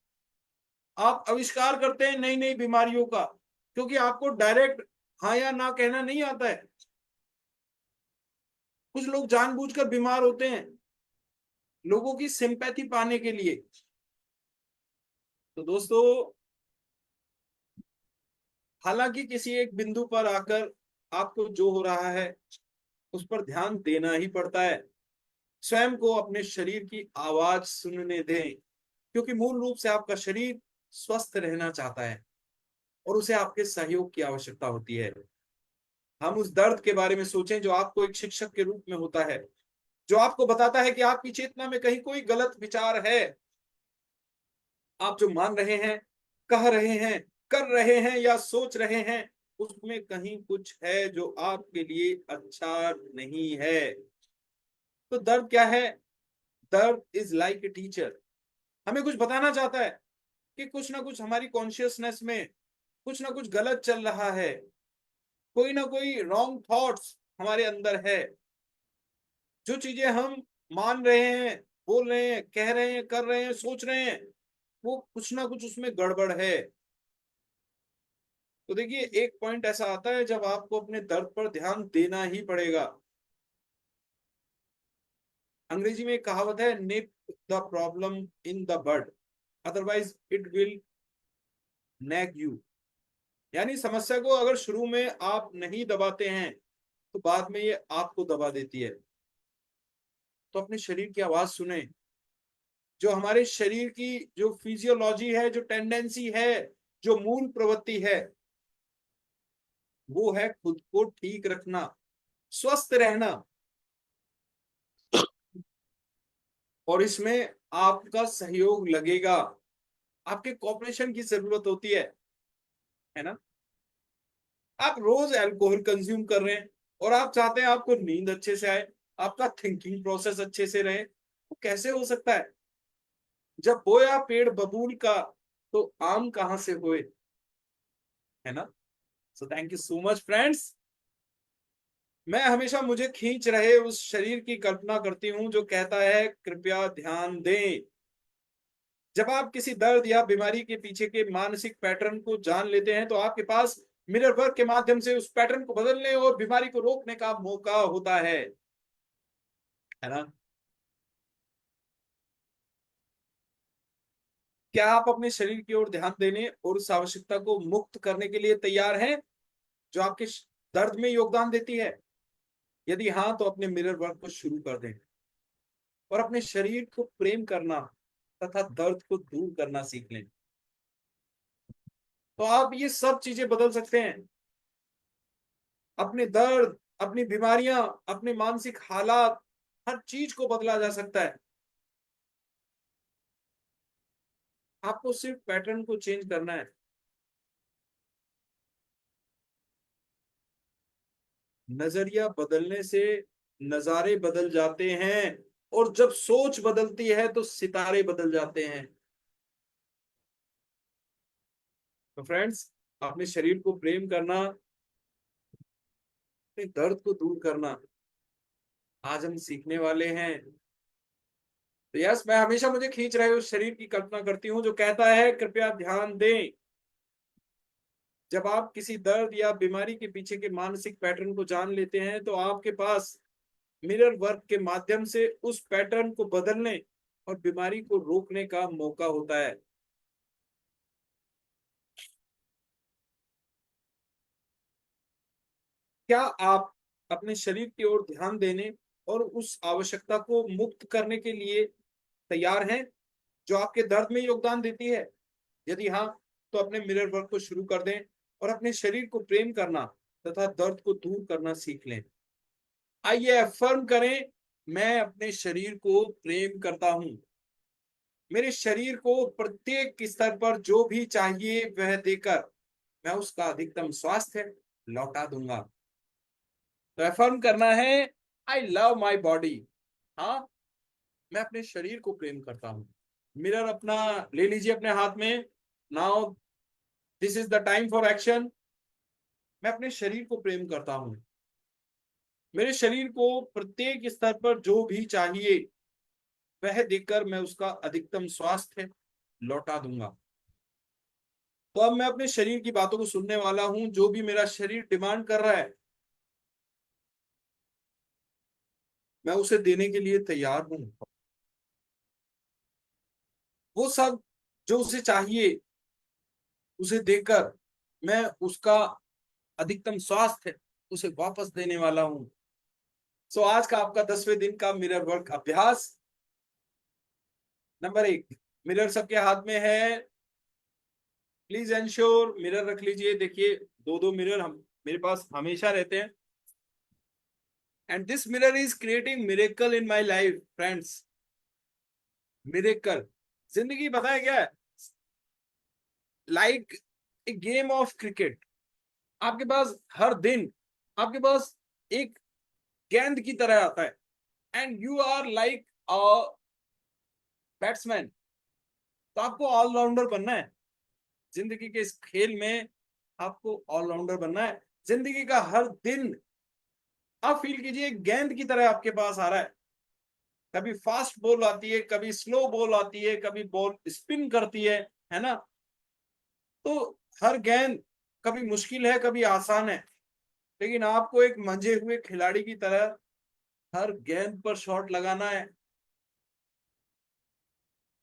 आप आविष्कार करते हैं नई नई बीमारियों का, क्योंकि आपको डायरेक्ट हाँ या ना कहना नहीं आता है। कुछ लोग जानबूझकर बीमार होते हैं लोगों की सिंपैथी पाने के लिए। तो दोस्तों, हालांकि किसी एक बिंदु पर आकर आपको जो हो रहा है उस पर ध्यान देना ही पड़ता है। स्वयं को अपने शरीर की आवाज सुनने दें, क्योंकि मूल रूप से आपका शरीर स्वस्थ रहना चाहता है और उसे आपके सहयोग की आवश्यकता होती है। हम उस दर्द के बारे में सोचें जो आपको एक शिक्षक के रूप में होता है, जो आपको बताता है कि आपकी चेतना में कहीं कोई गलत विचार है, आप जो मान रहे हैं, कह रहे हैं, कर रहे हैं या सोच रहे हैं, उसमें कहीं कुछ है जो आपके लिए अच्छा नहीं है। तो दर्द क्या है? दर्द इज लाइक ए टीचर, हमें कुछ बताना चाहता है कि कुछ ना कुछ हमारी कॉन्शियसनेस में कुछ ना कुछ गलत चल रहा है, कोई ना कोई रॉन्ग थॉट्स हमारे अंदर है। जो चीजें हम मान रहे हैं, बोल रहे हैं, कह रहे हैं, कर रहे हैं, सोच रहे हैं, वो कुछ ना कुछ उसमें गड़बड़ है। तो देखिए, एक पॉइंट ऐसा आता है जब आपको अपने दर्द पर ध्यान देना ही पड़ेगा। अंग्रेजी में एक कहावत है, nip the problem in the bud, otherwise it will nag you. यानी समस्या को अगर शुरू में आप नहीं दबाते हैं, तो बाद में ये आपको दबा देती है। तो अपने शरीर की आवाज सुने। जो हमारे शरीर की जो फिजियोलॉजी है, जो टेंडेंसी है, जो मूल प्रवृत्ति है, वो है खुद को ठीक रखना, स्वस्थ रहना। और इसमें आपका सहयोग लगेगा, आपके कॉपरेशन की जरूरत होती है ना। आप रोज अल्कोहल कंज्यूम कर रहे हैं और आप चाहते हैं आपको नींद अच्छे से आए, आपका थिंकिंग प्रोसेस अच्छे से रहे, वो कैसे हो सकता है? जब बोया पेड़ बबूल का तो आम कहां से होए, है ना। सो thank you so much friends. मैं हमेशा मुझे खींच रहे उस शरीर की कल्पना करती हूं जो कहता है कृपया ध्यान दें। जब आप किसी दर्द या बीमारी के पीछे के मानसिक पैटर्न को जान लेते हैं तो आपके पास मिरर वर्क के माध्यम से उस पैटर्न को बदलने और बीमारी को रोकने का मौका होता है ना। क्या आप अपने शरीर की ओर ध्यान देने और उस आवश्यकता को मुक्त करने के लिए तैयार हैं जो आपके दर्द में योगदान देती है? यदि हाँ तो अपने मिरर वर्क को शुरू कर दें और अपने शरीर को प्रेम करना तथा दर्द को दूर करना सीख लें। तो आप ये सब चीजें बदल सकते हैं। अपने दर्द, अपनी बीमारियां, अपने मानसिक हालात, हर चीज को बदला जा सकता है। आपको सिर्फ पैटर्न को चेंज करना है। नजरिया बदलने से नजारे बदल जाते हैं और जब सोच बदलती है तो सितारे बदल जाते हैं। तो फ्रेंड्स, अपने शरीर को प्रेम करना, अपने दर्द को दूर करना आज हम सीखने वाले हैं। तो यस, मैं हमेशा मुझे खींच रहे उस शरीर की कल्पना करती हूँ जो कहता है कृपया ध्यान दें। जब आप किसी दर्द या बीमारी के पीछे के मानसिक पैटर्न को जान लेते हैं तो आपके पास मिरर वर्क के माध्यम से उस पैटर्न को बदलने और बीमारी को रोकने का मौका होता है। क्या आप अपने शरीर की ओर ध्यान देने और उस आवश्यकता को मुक्त करने के लिए तैयार हैं जो आपके दर्द में योगदान देती है? यदि हाँ तो अपने मिरर वर्क को शुरू कर दें और अपने शरीर को प्रेम करना तथा दर्द को दूर करना सीख लें। आइए अफर्म करें, मैं अपने शरीर को प्रेम करता हूं। मेरे शरीर को प्रत्येक स्तर पर जो भी चाहिए वह देकर मैं उसका अधिकतम स्वास्थ्य लौटा दूंगा। तो अफर्म करना है, आई लव माई बॉडी। हाँ, मैं अपने शरीर को प्रेम करता हूँ। मिरर अपना ले लीजिए अपने हाथ में। Now this is the time for action. मैं अपने शरीर को प्रेम करता हूँ। मेरे शरीर को प्रत्येक स्तर पर जो भी चाहिए वह देकर मैं उसका अधिकतम स्वास्थ्य लौटा दूंगा। तो अब मैं अपने शरीर की बातों को सुनने वाला हूं। जो भी मेरा शरीर डिमांड कर रहा है मैं उसे देने के लिए तैयार हूं। वो सब जो उसे चाहिए उसे देकर मैं उसका अधिकतम स्वास्थ्य उसे वापस देने वाला हूं। सो आज का आपका 10वें दिन का मिरर वर्क अभ्यास। नंबर 1, मिरर सबके हाथ में है। प्लीज एंश्योर मिरर रख लीजिए। देखिए, दो दो मिरर हम मेरे पास हमेशा रहते हैं। And this mirror is creating miracle in my life friends. Miracle जिंदगी पता है क्या है? Like a game of cricket. आपके पास हर दिन आपके पास एक गेंद की तरह आता है and you are like a batsman. तो आपको ऑलराउंडर बनना है जिंदगी के इस खेल में। आपको ऑलराउंडर बनना है। जिंदगी का हर दिन आप फील कीजिए गेंद की तरह आपके पास आ रहा है। कभी फास्ट बॉल आती है, कभी स्लो बॉल आती है, कभी बॉल स्पिन करती है ना। तो हर गेंद कभी मुश्किल है, कभी आसान है, लेकिन आपको एक मंझे हुए खिलाड़ी की तरह हर गेंद पर शॉट लगाना है।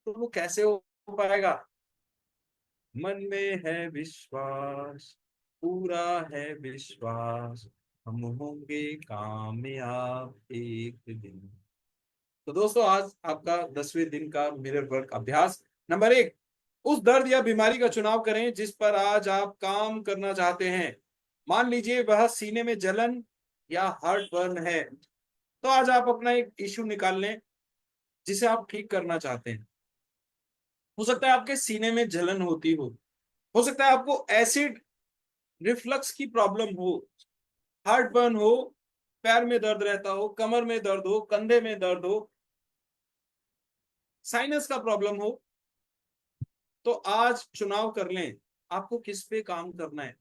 तो वो कैसे हो पाएगा? मन में है विश्वास, पूरा है विश्वास, हम होंगे कामयाब एक दिन। तो दोस्तों, आज आपका 10वें दिन का मिरर वर्क अभ्यास। नंबर 1, उस दर्द या बीमारी का चुनाव करें जिस पर आज आप काम करना चाहते हैं। मान लीजिए वह सीने में जलन या हार्ट बर्न है। तो आज आप अपना एक इश्यू निकाल लें जिसे आप ठीक करना चाहते हैं। हो सकता है आपके सीने में जलन होती हो सकता है आपको एसिड रिफ्लक्स की प्रॉब्लम हो, हार्ट बर्न हो, पैर में दर्द रहता हो, कमर में दर्द हो, कंधे में दर्द हो, साइनस का प्रॉब्लम हो। तो आज चुनाव कर लें, आपको किस पे काम करना है।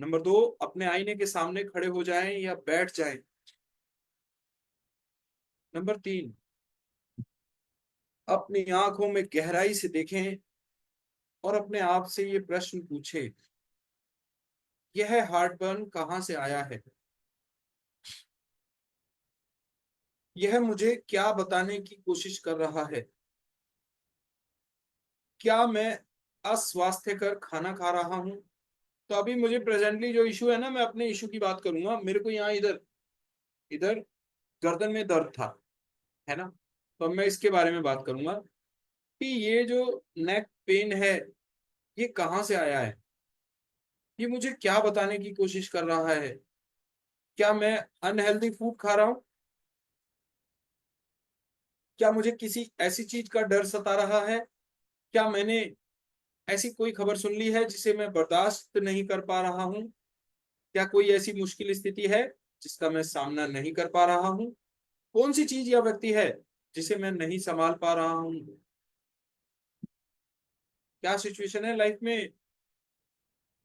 नंबर 2, अपने आईने के सामने खड़े हो जाएं या बैठ जाएं। नंबर 3, अपनी आंखों में गहराई से देखें और अपने आप से ये प्रश्न पूछें, यह हार्ट बर्न कहां से आया है, यह मुझे क्या बताने की कोशिश कर रहा है, क्या मैं अस्वास्थ्यकर खाना खा रहा हूं। तो अभी मुझे प्रेजेंटली जो इशू है ना, मैं अपने इशू की बात करूंगा। मेरे को यहाँ इधर इधर गर्दन में दर्द था, है ना। तो अब मैं इसके बारे में बात करूंगा कि ये जो नेक पेन है, ये कहाँ से आया है, ये मुझे क्या बताने की कोशिश कर रहा है। क्या मैं अनहेल्दी फूड खा रहा हूँ, क्या मुझे किसी ऐसी चीज का डर सता रहा है, क्या मैंने ऐसी कोई खबर सुन ली है जिसे मैं बर्दाश्त नहीं कर पा रहा हूँ, क्या कोई ऐसी मुश्किल स्थिति है जिसका मैं सामना नहीं कर पा रहा हूँ, कौन सी चीज या व्यक्ति है जिसे मैं नहीं संभाल पा रहा हूँ, क्या सिचुएशन है लाइफ में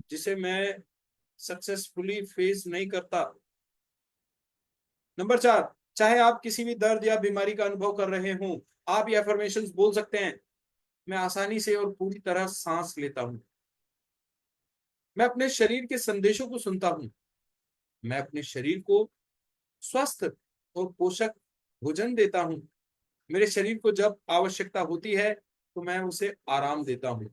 जिसे मैं सक्सेसफुली फेस नहीं करता। नंबर 4, चाहे आप किसी भी दर्द या बीमारी का अनुभव कर रहे हों, आप ये अफर्मेशंस बोल सकते हैं। मैं आसानी से और पूरी तरह सांस लेता हूं, मैं अपने शरीर के संदेशों को सुनता हूं, मैं अपने शरीर को स्वस्थ और पोषक भोजन देता हूं, मेरे शरीर को जब आवश्यकता होती है तो मैं उसे आराम देता हूं,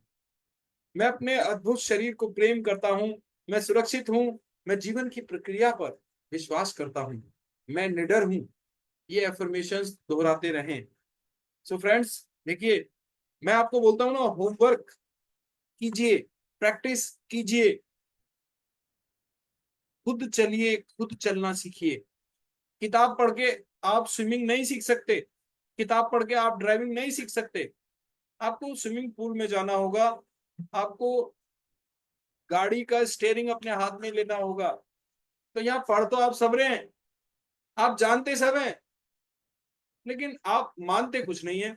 मैं अपने अद्भुत शरीर को प्रेम करता हूं, मैं सुरक्षित हूं, मैं जीवन की प्रक्रिया पर विश्वास करता हूं, मैं निडर हूं। ये अफर्मेशंस दोहराते रहें। सो फ्रेंड्स, देखिए, मैं आपको बोलता हूं ना, होमवर्क कीजिए, प्रैक्टिस कीजिए, खुद चलिए, खुद चलना सीखिए। किताब पढ़ के आप स्विमिंग नहीं सीख सकते, किताब पढ़ के आप ड्राइविंग नहीं सीख सकते। आपको स्विमिंग पूल में जाना होगा, आपको गाड़ी का स्टेयरिंग अपने हाथ में लेना होगा। तो यहाँ पढ़ तो आप सब रहे हैं, आप जानते सब हैं, लेकिन आप मानते कुछ नहीं है।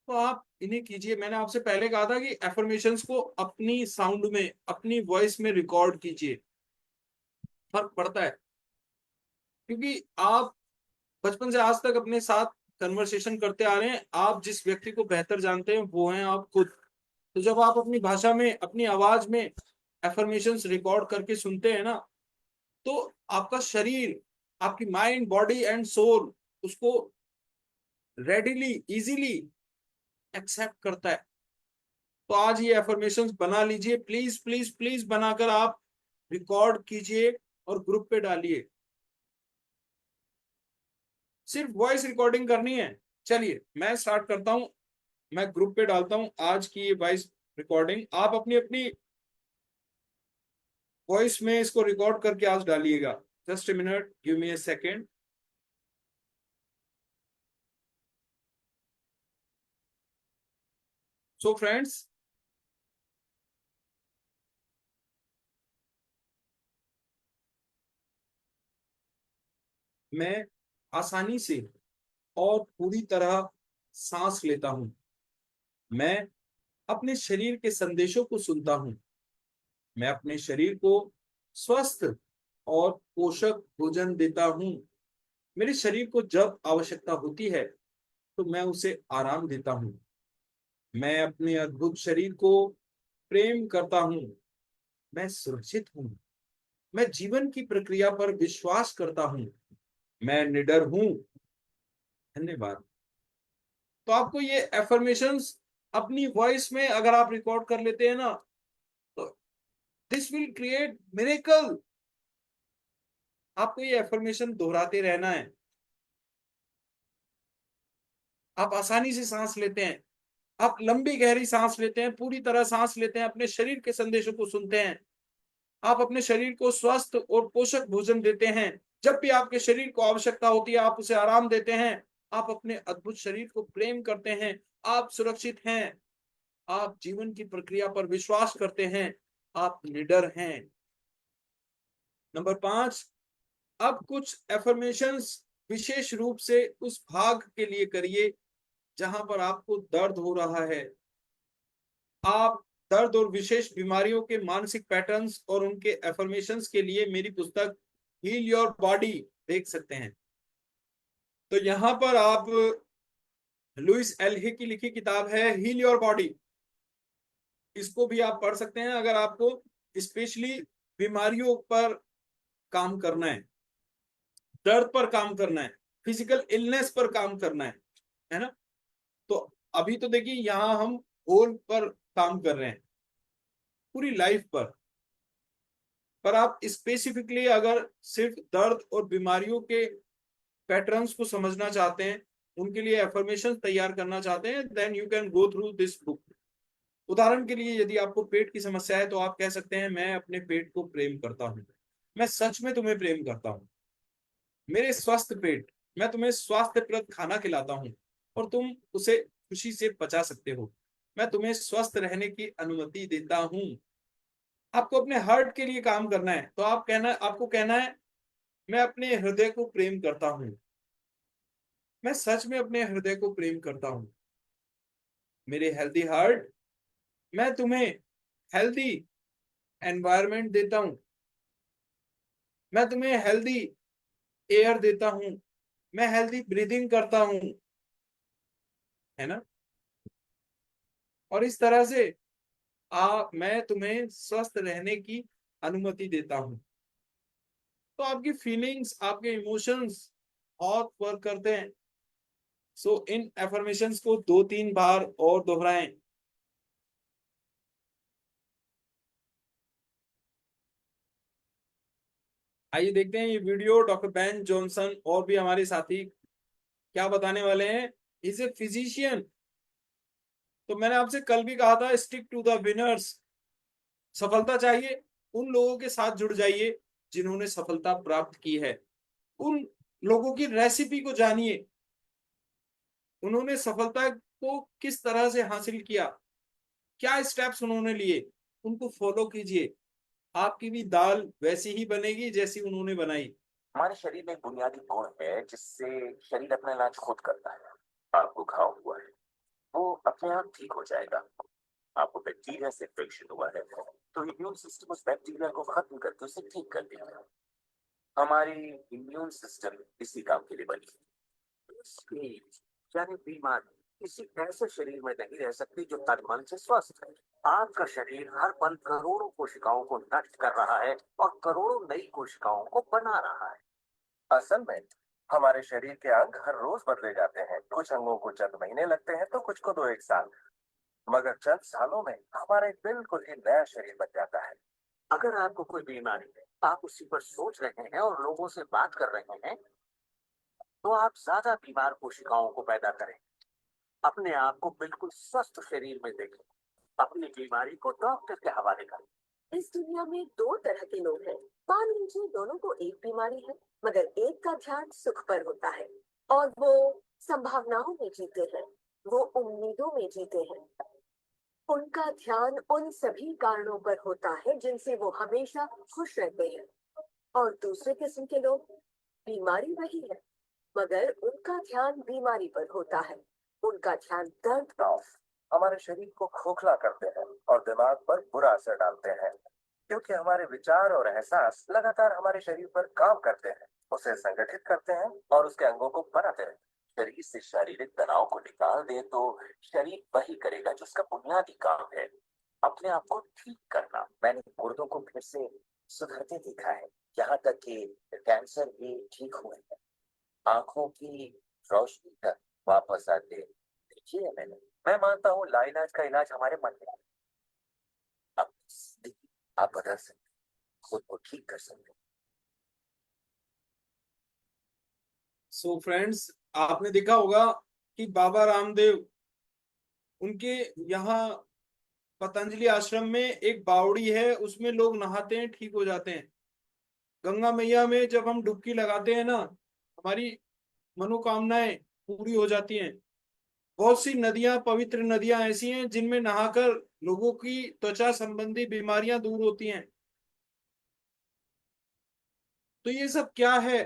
तो आप इन्हें कीजिए। मैंने आपसे पहले कहा था कि एफर्मेशंस को अपनी साउंड में, अपनी वॉइस में रिकॉर्ड कीजिए, फर्क पड़ता है। क्योंकि आप बचपन से आज तक अपने साथ कन्वर्सेशन करते आ रहे हैं, आप जिस व्यक्ति को बेहतर जानते हैं वो हैं आप खुद। तो जब आप अपनी भाषा में, अपनी आवाज में एफर्मेशंस रिकॉर्ड करके सुनते हैं ना, तो आपका शरीर, आपकी माइंड, बॉडी एंड सोल उसको रेडिली, इजीली एक्सेप्ट करता है। तो आज ये एफर्मेशंस बना लीजिए, प्लीज प्लीज प्लीज बनाकर आप रिकॉर्ड कीजिए और ग्रुप पे डालिए। सिर्फ वॉइस रिकॉर्डिंग करनी है। चलिए मैं स्टार्ट करता हूं, मैं ग्रुप पे डालता हूं आज की ये वॉइस रिकॉर्डिंग। आप अपनी अपनी वॉइस में इसको रिकॉर्ड करके आज डालिएगा। Just a minute, give me A second. So friends, मैं आसानी से और पूरी तरह सांस लेता हूं, मैं अपने शरीर के संदेशों को सुनता हूं, मैं अपने शरीर को स्वस्थ और पोषक भोजन देता हूं, मेरे शरीर को जब आवश्यकता होती है तो मैं उसे आराम देता हूं, मैं अपने अद्भुत शरीर को प्रेम करता हूं, मैं सुरक्षित हूं, मैं जीवन की प्रक्रिया पर विश्वास करता हूं, मैं निडर हूं। धन्यवाद। तो आपको ये एफर्मेशंस अपनी वॉइस में अगर आप रिकॉर्ड कर लेते हैं ना, तो दिस विल क्रिएट मिरेकल। आपको ये एफर्मेशन दोहराते रहना है। आप आसानी से सांस लेते हैं, आप लंबी गहरी सांस लेते हैं, पूरी तरह सांस लेते हैं, अपने शरीर के संदेशों को सुनते हैं, आप अपने शरीर को स्वस्थ और पोषक भोजन देते हैं, जब भी आपके शरीर को आवश्यकता होती है आप उसे आराम देते हैं, आप अपने अद्भुत शरीर को प्रेम करते हैं, आप सुरक्षित हैं, आप जीवन की प्रक्रिया पर विश्वास करते हैं, आप निडर हैं। नंबर 5, अब कुछ एफर्मेशंस विशेष रूप से उस भाग के लिए करिए जहां पर आपको दर्द हो रहा है। आप दर्द और विशेष बीमारियों के मानसिक पैटर्न्स और उनके एफर्मेशंस के लिए मेरी पुस्तक हील योर बॉडी देख सकते हैं। तो यहाँ पर आप लुइस एलहे की लिखी किताब है हील योर बॉडी, इसको भी आप पढ़ सकते हैं अगर आपको स्पेशली बीमारियों पर काम करना है, दर्द पर काम करना है, फिजिकल इलनेस पर काम करना है ना। तो अभी तो देखिए यहाँ हम होल पर काम कर रहे हैं, पूरी लाइफ पर आप स्पेसिफिकली अगर सिर्फ दर्द और बीमारियों के पैटर्न्स को समझना चाहते हैं, उनके लिए एफर्मेशन तैयार करना चाहते हैं, then you can go through this book. उदाहरण के लिए यदि आपको पेट की समस्या है तो आप कह सकते हैं मैं अपने पेट को प्रेम करता हूं, मैं सच में तुम्हें प्रेम करता हूं, मेरे स्वस्थ पेट, मैं तुम्हें स्वास्थ्यप्रद खाना खिलाता हूं और तुम उसे खुशी से पचा सकते हो, मैं तुम्हें स्वस्थ रहने की अनुमति देता हूं। आपको अपने हार्ट के लिए काम करना है तो आपको कहना है मैं अपने हृदय को प्रेम करता हूं, मैं सच में अपने हृदय को प्रेम करता हूं, मेरे हेल्दी हार्ट, मैं तुम्हें हेल्दी एनवायरनमेंट देता हूं, मैं तुम्हें हेल्दी एयर देता हूं, मैं हेल्दी ब्रीदिंग करता हूं, है ना। और इस तरह से मैं तुम्हें स्वस्थ रहने की अनुमति देता हूं। तो आपकी फीलिंग्स, आपके इमोशंस बहुत वर्क करते हैं। सो इन एफर्मेशंस को 2-3 बार और दोहराएं। आइए देखते हैं ये वीडियो, डॉक्टर बेन जॉनसन और भी हमारे साथी क्या बताने वाले हैं। Is a physician. तो मैंने आपसे कल भी कहा था स्टिक टू द विनर्स। सफलता चाहिए, उन लोगों के साथ जुड़ जाइए जिन्होंने सफलता प्राप्त की है, उन लोगों की रेसिपी को जानिए, उन्होंने सफलता को किस तरह से हासिल किया, क्या स्टेप्स उन्होंने लिए, उनको फॉलो कीजिए। आपकी भी दाल वैसी ही बनेगी जैसी उन्होंने बनाई। हमारे शरीर में एक बुनियादी गुण है जिससे शरीर अपना इलाज खुद करता है। आपको घाव हुआ है, वो अपने आप ठीक हो जाएगा। आपको बैक्टीरिया से इन्फेक्शन हुआ है तो इम्यून सिस्टम उस बैक्टीरिया को खत्म करके उसे ठीक कर देगा। हमारी इम्यून सिस्टम इसी काम के लिए बनी है। यानी बीमारी किसी ऐसे शरीर में नहीं रह सकती जो तन मन से स्वस्थ है। आपका शरीर हर पल करोड़ों कोशिकाओं को नष्ट कर रहा है और करोड़ों नई कोशिकाओं को बना रहा है। असल में हमारे शरीर के अंग हर रोज बदले जाते हैं। कुछ अंगों को चंद महीने लगते हैं तो कुछ को 2-1 साल, मगर चंद सालों में हमारा एक बिल्कुल ही नया शरीर बन जाता है। अगर आपको कोई बीमारी है, आप उसी पर सोच रहे हैं और लोगों से बात कर रहे हैं, तो आप ज्यादा बीमार कोशिकाओं को पैदा करें। अपने आप को बिल्कुल स्वस्थ शरीर में देखें, अपनी बीमारी को डॉक्टर के हवाले करें। इस दुनिया में 2 तरह के लोग हैं। मान लीजिए दोनों को एक बीमारी है, मगर एक का ध्यान सुख पर होता है और वो संभावनाओं में जीते हैं, वो उम्मीदों में जीते हैं। उनका ध्यान उन सभी कारणों पर होता है जिनसे वो हमेशा खुश रहते हैं। और दूसरे किस्म के लोग, बीमारी वही है, मगर उनका ध्यान बीमारी पर होता है, उनका ध्यान दर्द पर। हमारे शरीर को खोखला करते हैं और दिमाग पर बुरा असर डालते हैं, क्योंकि हमारे विचार और एहसास लगातार हमारे शरीर पर काम करते हैं, उसे संगठित करते हैं और उसके अंगों को बनाते हैं। शरीर से शारीरिक तनाव को निकाल दे तो शरीर वही करेगा जो उसका बुनियादी काम है, अपने आप को ठीक करना। मैंने गुर्दों को फिर से सुधरते देखा है, यहाँ तक कि कैंसर भी ठीक हुए हैं। आंखों की रोशनी तक वापस आते देखी है मैंने। मैं मानता हूँ लाइलाज का इलाज हमारे मन में है। आप जिंदगी आप बदल सकते, खुद को ठीक कर सकते। सो फ्रेंड्स, आपने देखा होगा कि बाबा रामदेव, उनके यहाँ पतंजलि आश्रम में एक बावड़ी है, उसमें लोग नहाते हैं, ठीक हो जाते हैं। गंगा मैया में जब हम डुबकी लगाते हैं ना, हमारी मनोकामनाएं पूरी हो जाती हैं। बहुत सी नदियां, पवित्र नदियां ऐसी हैं जिनमें नहाकर लोगों की त्वचा संबंधी बीमारियां दूर होती हैं। तो ये सब क्या है?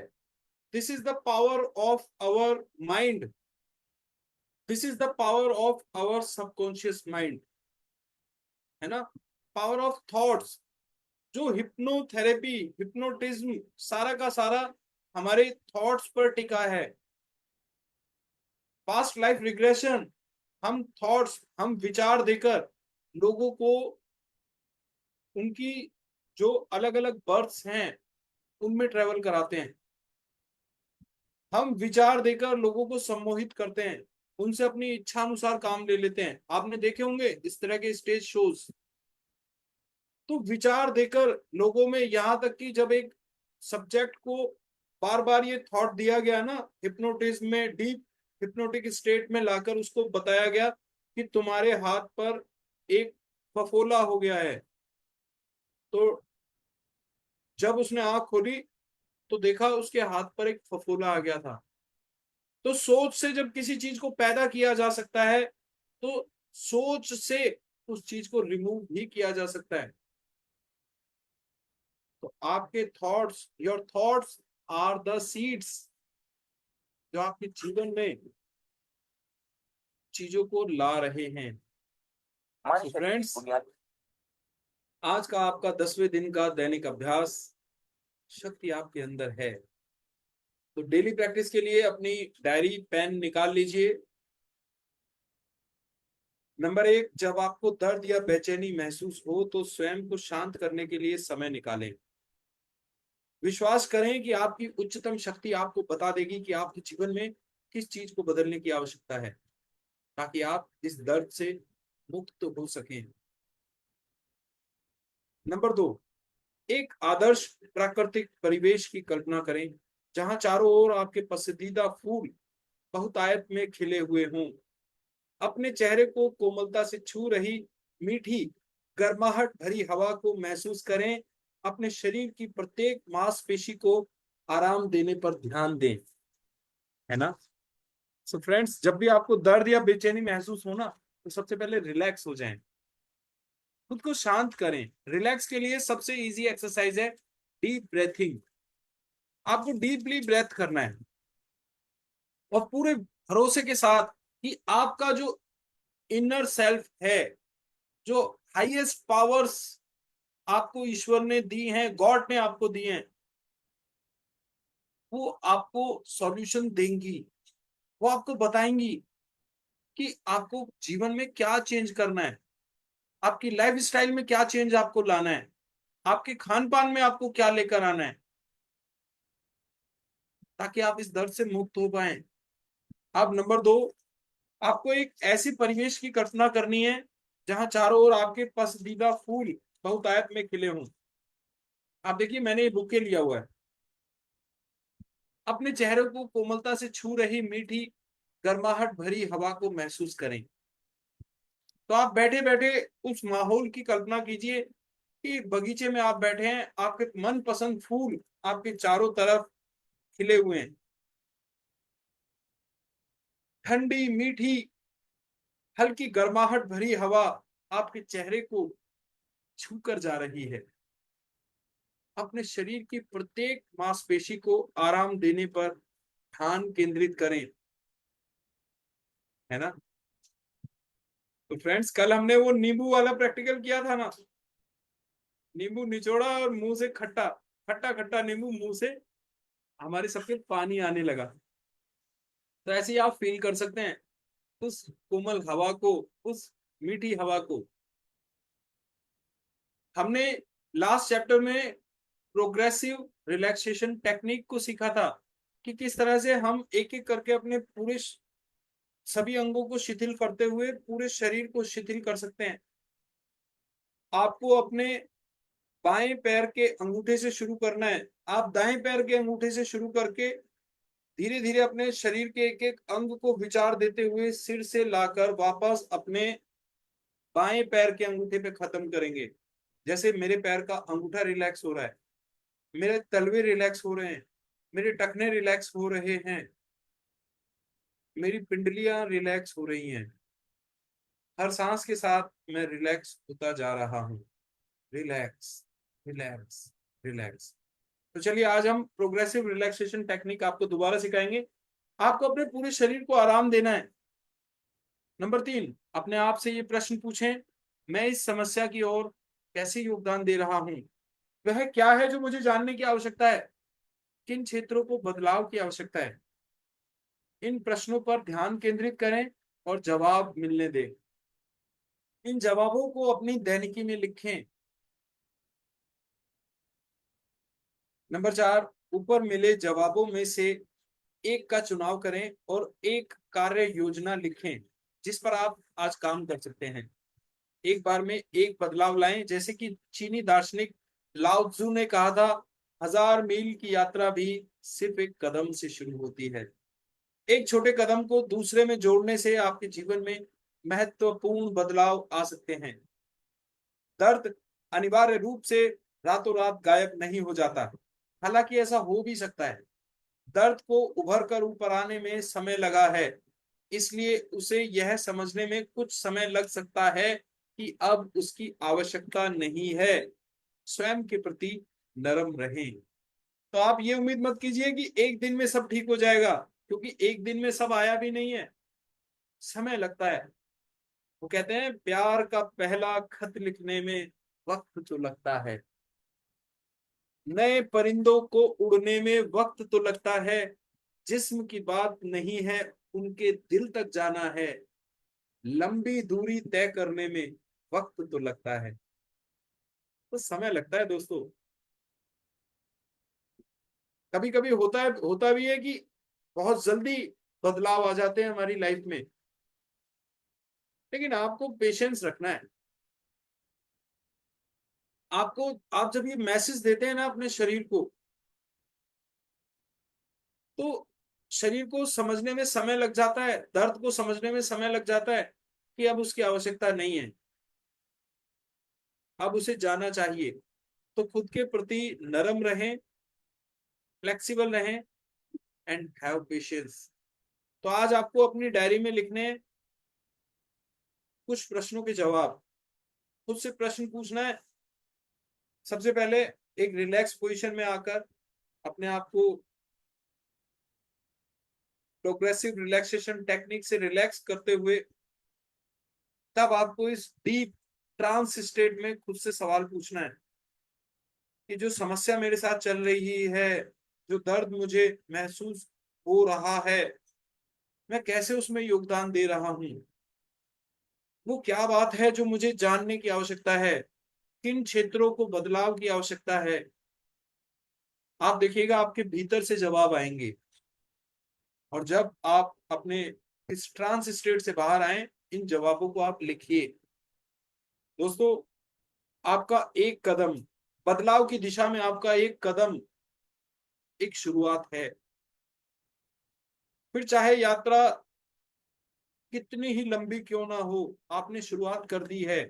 This is the power of our mind, this is the power of our subconscious mind, है ना? Power of thoughts. जो हिप्नोथेरेपी, हिप्नोटिज्म, सारा का सारा हमारे थॉट्स पर टिका है। पास्ट लाइफ रिग्रेशन, हम थॉट्स, हम विचार देकर लोगों को उनकी जो अलग अलग बर्थ्स हैं उनमें ट्रेवल कराते हैं। हम विचार देकर लोगों को सम्मोहित करते हैं, उनसे अपनी इच्छा अनुसार काम ले लेते हैं। आपने देखे होंगे इस तरह के स्टेज शोज। तो विचार देकर लोगों में, यहां तक कि जब एक सब्जेक्ट को बार बार ये थॉट दिया गया ना, हिप्नोटिज्म में, डीप हिप्नोटिक स्टेट में लाकर उसको बताया गया कि तुम्हारे हाथ पर एक फफोला हो गया है। तो जब उसने आंख खोली तो देखा उसके हाथ पर एक फफोला आ गया था। तो सोच से जब किसी चीज को पैदा किया जा सकता है, तो सोच से उस चीज को रिमूव भी किया जा सकता है। तो आपके thoughts, your thoughts are the seeds जो आपके जीवन में चीजों को ला रहे हैं। हमारे तो शरीर की फ्रेंड्स, बुनियादी आज का आपका 10वें दिन का दैनिक अभ्यास, शक्ति आपके अंदर है। तो डेली प्रैक्टिस के लिए अपनी डायरी पेन निकाल लीजिए। नंबर 1, जब आपको दर्द या बेचैनी महसूस हो तो स्वयं को शांत करने के लिए समय निकालें। विश्वास करें कि आपकी उच्चतम शक्ति आपको बता देगी कि आपके जीवन में किस चीज को बदलने की आवश्यकता है, ताकि आप इस दर्द से मुक्त हो सकें। नंबर 2, एक आदर्श प्राकृतिक परिवेश की कल्पना करें जहां चारों ओर आपके पसंदीदा फूल बहुतायत में खिले हुए हों। अपने चेहरे को कोमलता से छू रही मीठी गर्माहट भरी हवा को महसूस करें। अपने शरीर की प्रत्येक मांसपेशी को आराम देने पर ध्यान दें, है ना? सो फ्रेंड्स, जब भी आपको दर्द या बेचैनी महसूस हो ना, तो सबसे पहले रिलैक्स हो जाएं, खुद को शांत करें। रिलैक्स के लिए सबसे इजी एक्सरसाइज है डीप ब्रेथिंग। आपको डीपली ब्रेथ करना है और पूरे भरोसे के साथ कि आपका जो इनर सेल्फ है, जो हाईएस्ट पावर्स आपको ईश्वर ने दी हैं, गॉड ने आपको दी हैं, वो आपको सॉल्यूशन देंगी। वो आपको बताएंगी कि आपको जीवन में क्या चेंज करना है, आपकी लाइफ स्टाइल में क्या चेंज आपको लाना है, आपके खान पान में आपको क्या लेकर आना है, ताकि आप इस दर्द से मुक्त हो पाए। अब नंबर 2, आपको एक ऐसी परिवेश की कल्पना करनी है जहां चारों ओर आपके पसंदीदा फूल बहुतायत में खिले हों। आप देखिए, मैंने ये बुके लिया हुआ है। अपने चेहरे को कोमलता से छू रही मीठी गर्माहट भरी हवा को महसूस करें। तो आप बैठे बैठे उस माहौल की कल्पना कीजिए कि बगीचे में आप बैठे हैं, आपके मनपसंद फूल आपके चारों तरफ खिले हुए हैं, ठंडी मीठी हल्की गर्माहट भरी हवा आपके चेहरे को छूकर जा रही है। अपने शरीर की प्रत्येक मांसपेशी को आराम देने पर ध्यान केंद्रित करें, है ना? तो फ्रेंड्स, कल हमने वो नींबू वाला प्रैक्टिकल किया था ना। नींबू निचोड़ा और मुंह से खट्टा खट्टा खट्टा नींबू मुंह से हमारे सबके पानी आने लगा। तो ऐसे ही आप फील कर सकते हैं उस कोमल हवा को, उस मीठी हवा को। हमने लास्ट चैप्टर में प्रोग्रेसिव रिलैक्सेशन टेक्निक को सीखा था कि किस तरह से हम एक एक करके अपने पूरे सभी अंगों को शिथिल करते हुए पूरे शरीर को शिथिल कर सकते हैं। आपको अपने बाएं पैर के अंगूठे से शुरू करना है। आप दाएं पैर के अंगूठे से शुरू करके धीरे धीरे अपने शरीर के एक एक अंग को विचार देते हुए सिर से लाकर वापस अपने बाएं पैर के अंगूठे पे खत्म करेंगे। जैसे मेरे पैर का अंगूठा रिलैक्स हो रहा है, मेरे तलवे रिलैक्स हो रहे हैं, मेरे टखने रिलैक्स हो रहे हैं। मेरी पिंडलियां रिलैक्स हो रही हैं, हर सांस के साथ मैं रिलैक्स होता जा रहा हूँ। Relax, relax, relax. तो चलिए आज हम प्रोग्रेसिव रिलैक्सेशन टेक्निक आपको दोबारा सिखाएंगे। आपको अपने पूरे शरीर को आराम देना है। नंबर 3, अपने आप से ये प्रश्न पूछें, मैं इस समस्या की ओर कैसे योगदान दे रहा हूं? वह क्या है जो मुझे जानने की आवश्यकता है? किन क्षेत्रों को बदलाव की आवश्यकता है? इन प्रश्नों पर ध्यान केंद्रित करें और जवाब मिलने दें। इन जवाबों को अपनी दैनिकी में लिखें। नंबर 4, ऊपर मिले जवाबों में से एक का चुनाव करें और एक कार्य योजना लिखें जिस पर आप आज काम कर सकते हैं। एक बार में एक बदलाव लाएं, जैसे कि चीनी दार्शनिक लाओ त्सु ने कहा था, 1000 मील की यात्रा भी सिर्फ एक कदम से शुरू होती है। एक छोटे कदम को दूसरे में जोड़ने से आपके जीवन में महत्वपूर्ण बदलाव आ सकते हैं। दर्द अनिवार्य रूप से रातों रात गायब नहीं हो जाता, हालांकि ऐसा हो भी सकता है। दर्द को उभर कर ऊपर आने में समय लगा है, इसलिए उसे यह समझने में कुछ समय लग सकता है कि अब उसकी आवश्यकता नहीं है। स्वयं के प्रति नरम रहें। तो आप ये उम्मीद मत कीजिए कि एक दिन में सब ठीक हो जाएगा, क्योंकि एक दिन में सब आया भी नहीं है, समय लगता है। वो कहते हैं प्यार का पहला खत लिखने में वक्त तो लगता है, नए परिंदों को उड़ने में वक्त तो लगता है, जिस्म की बात नहीं है, उनके दिल तक जाना है, लंबी दूरी तय करने में वक्त तो लगता है। तो समय लगता है दोस्तों। कभी कभी होता भी है कि बहुत जल्दी बदलाव आ जाते हैं हमारी लाइफ में, लेकिन आपको पेशेंस रखना है। आपको, आप जब ये मैसेज देते हैं ना अपने शरीर को, तो शरीर को समझने में समय लग जाता है, दर्द को समझने में समय लग जाता है कि अब उसकी आवश्यकता नहीं है, अब उसे जाना चाहिए। तो खुद के प्रति नरम रहें, फ्लेक्सिबल रहें एंड हैव पेशेंस। तो आज आपको अपनी डायरी में लिखने हैं कुछ प्रश्नों के जवाब। खुद से प्रश्न पूछना है। सबसे पहले एक रिलैक्स पोजीशन में आकर अपने आप को प्रोग्रेसिव रिलैक्सेशन टेक्निक से रिलैक्स करते हुए, तब आपको इस डीप ट्रांस स्टेट में खुद से सवाल पूछना है कि जो समस्या मेरे साथ चल रही है, जो दर्द मुझे महसूस हो रहा है, मैं कैसे उसमें योगदान दे रहा हूं? वो क्या बात है जो मुझे जानने की आवश्यकता है? किन क्षेत्रों को बदलाव की आवश्यकता है? आप देखिएगा आपके भीतर से जवाब आएंगे। और जब आप अपने इस ट्रांस स्टेट से बाहर आए, इन जवाबों को आप लिखिए। दोस्तों, आपका एक कदम बदलाव की दिशा में, आपका एक कदम एक शुरुआत है। फिर चाहे यात्रा कितनी ही लंबी क्यों ना हो, आपने शुरुआत कर दी है।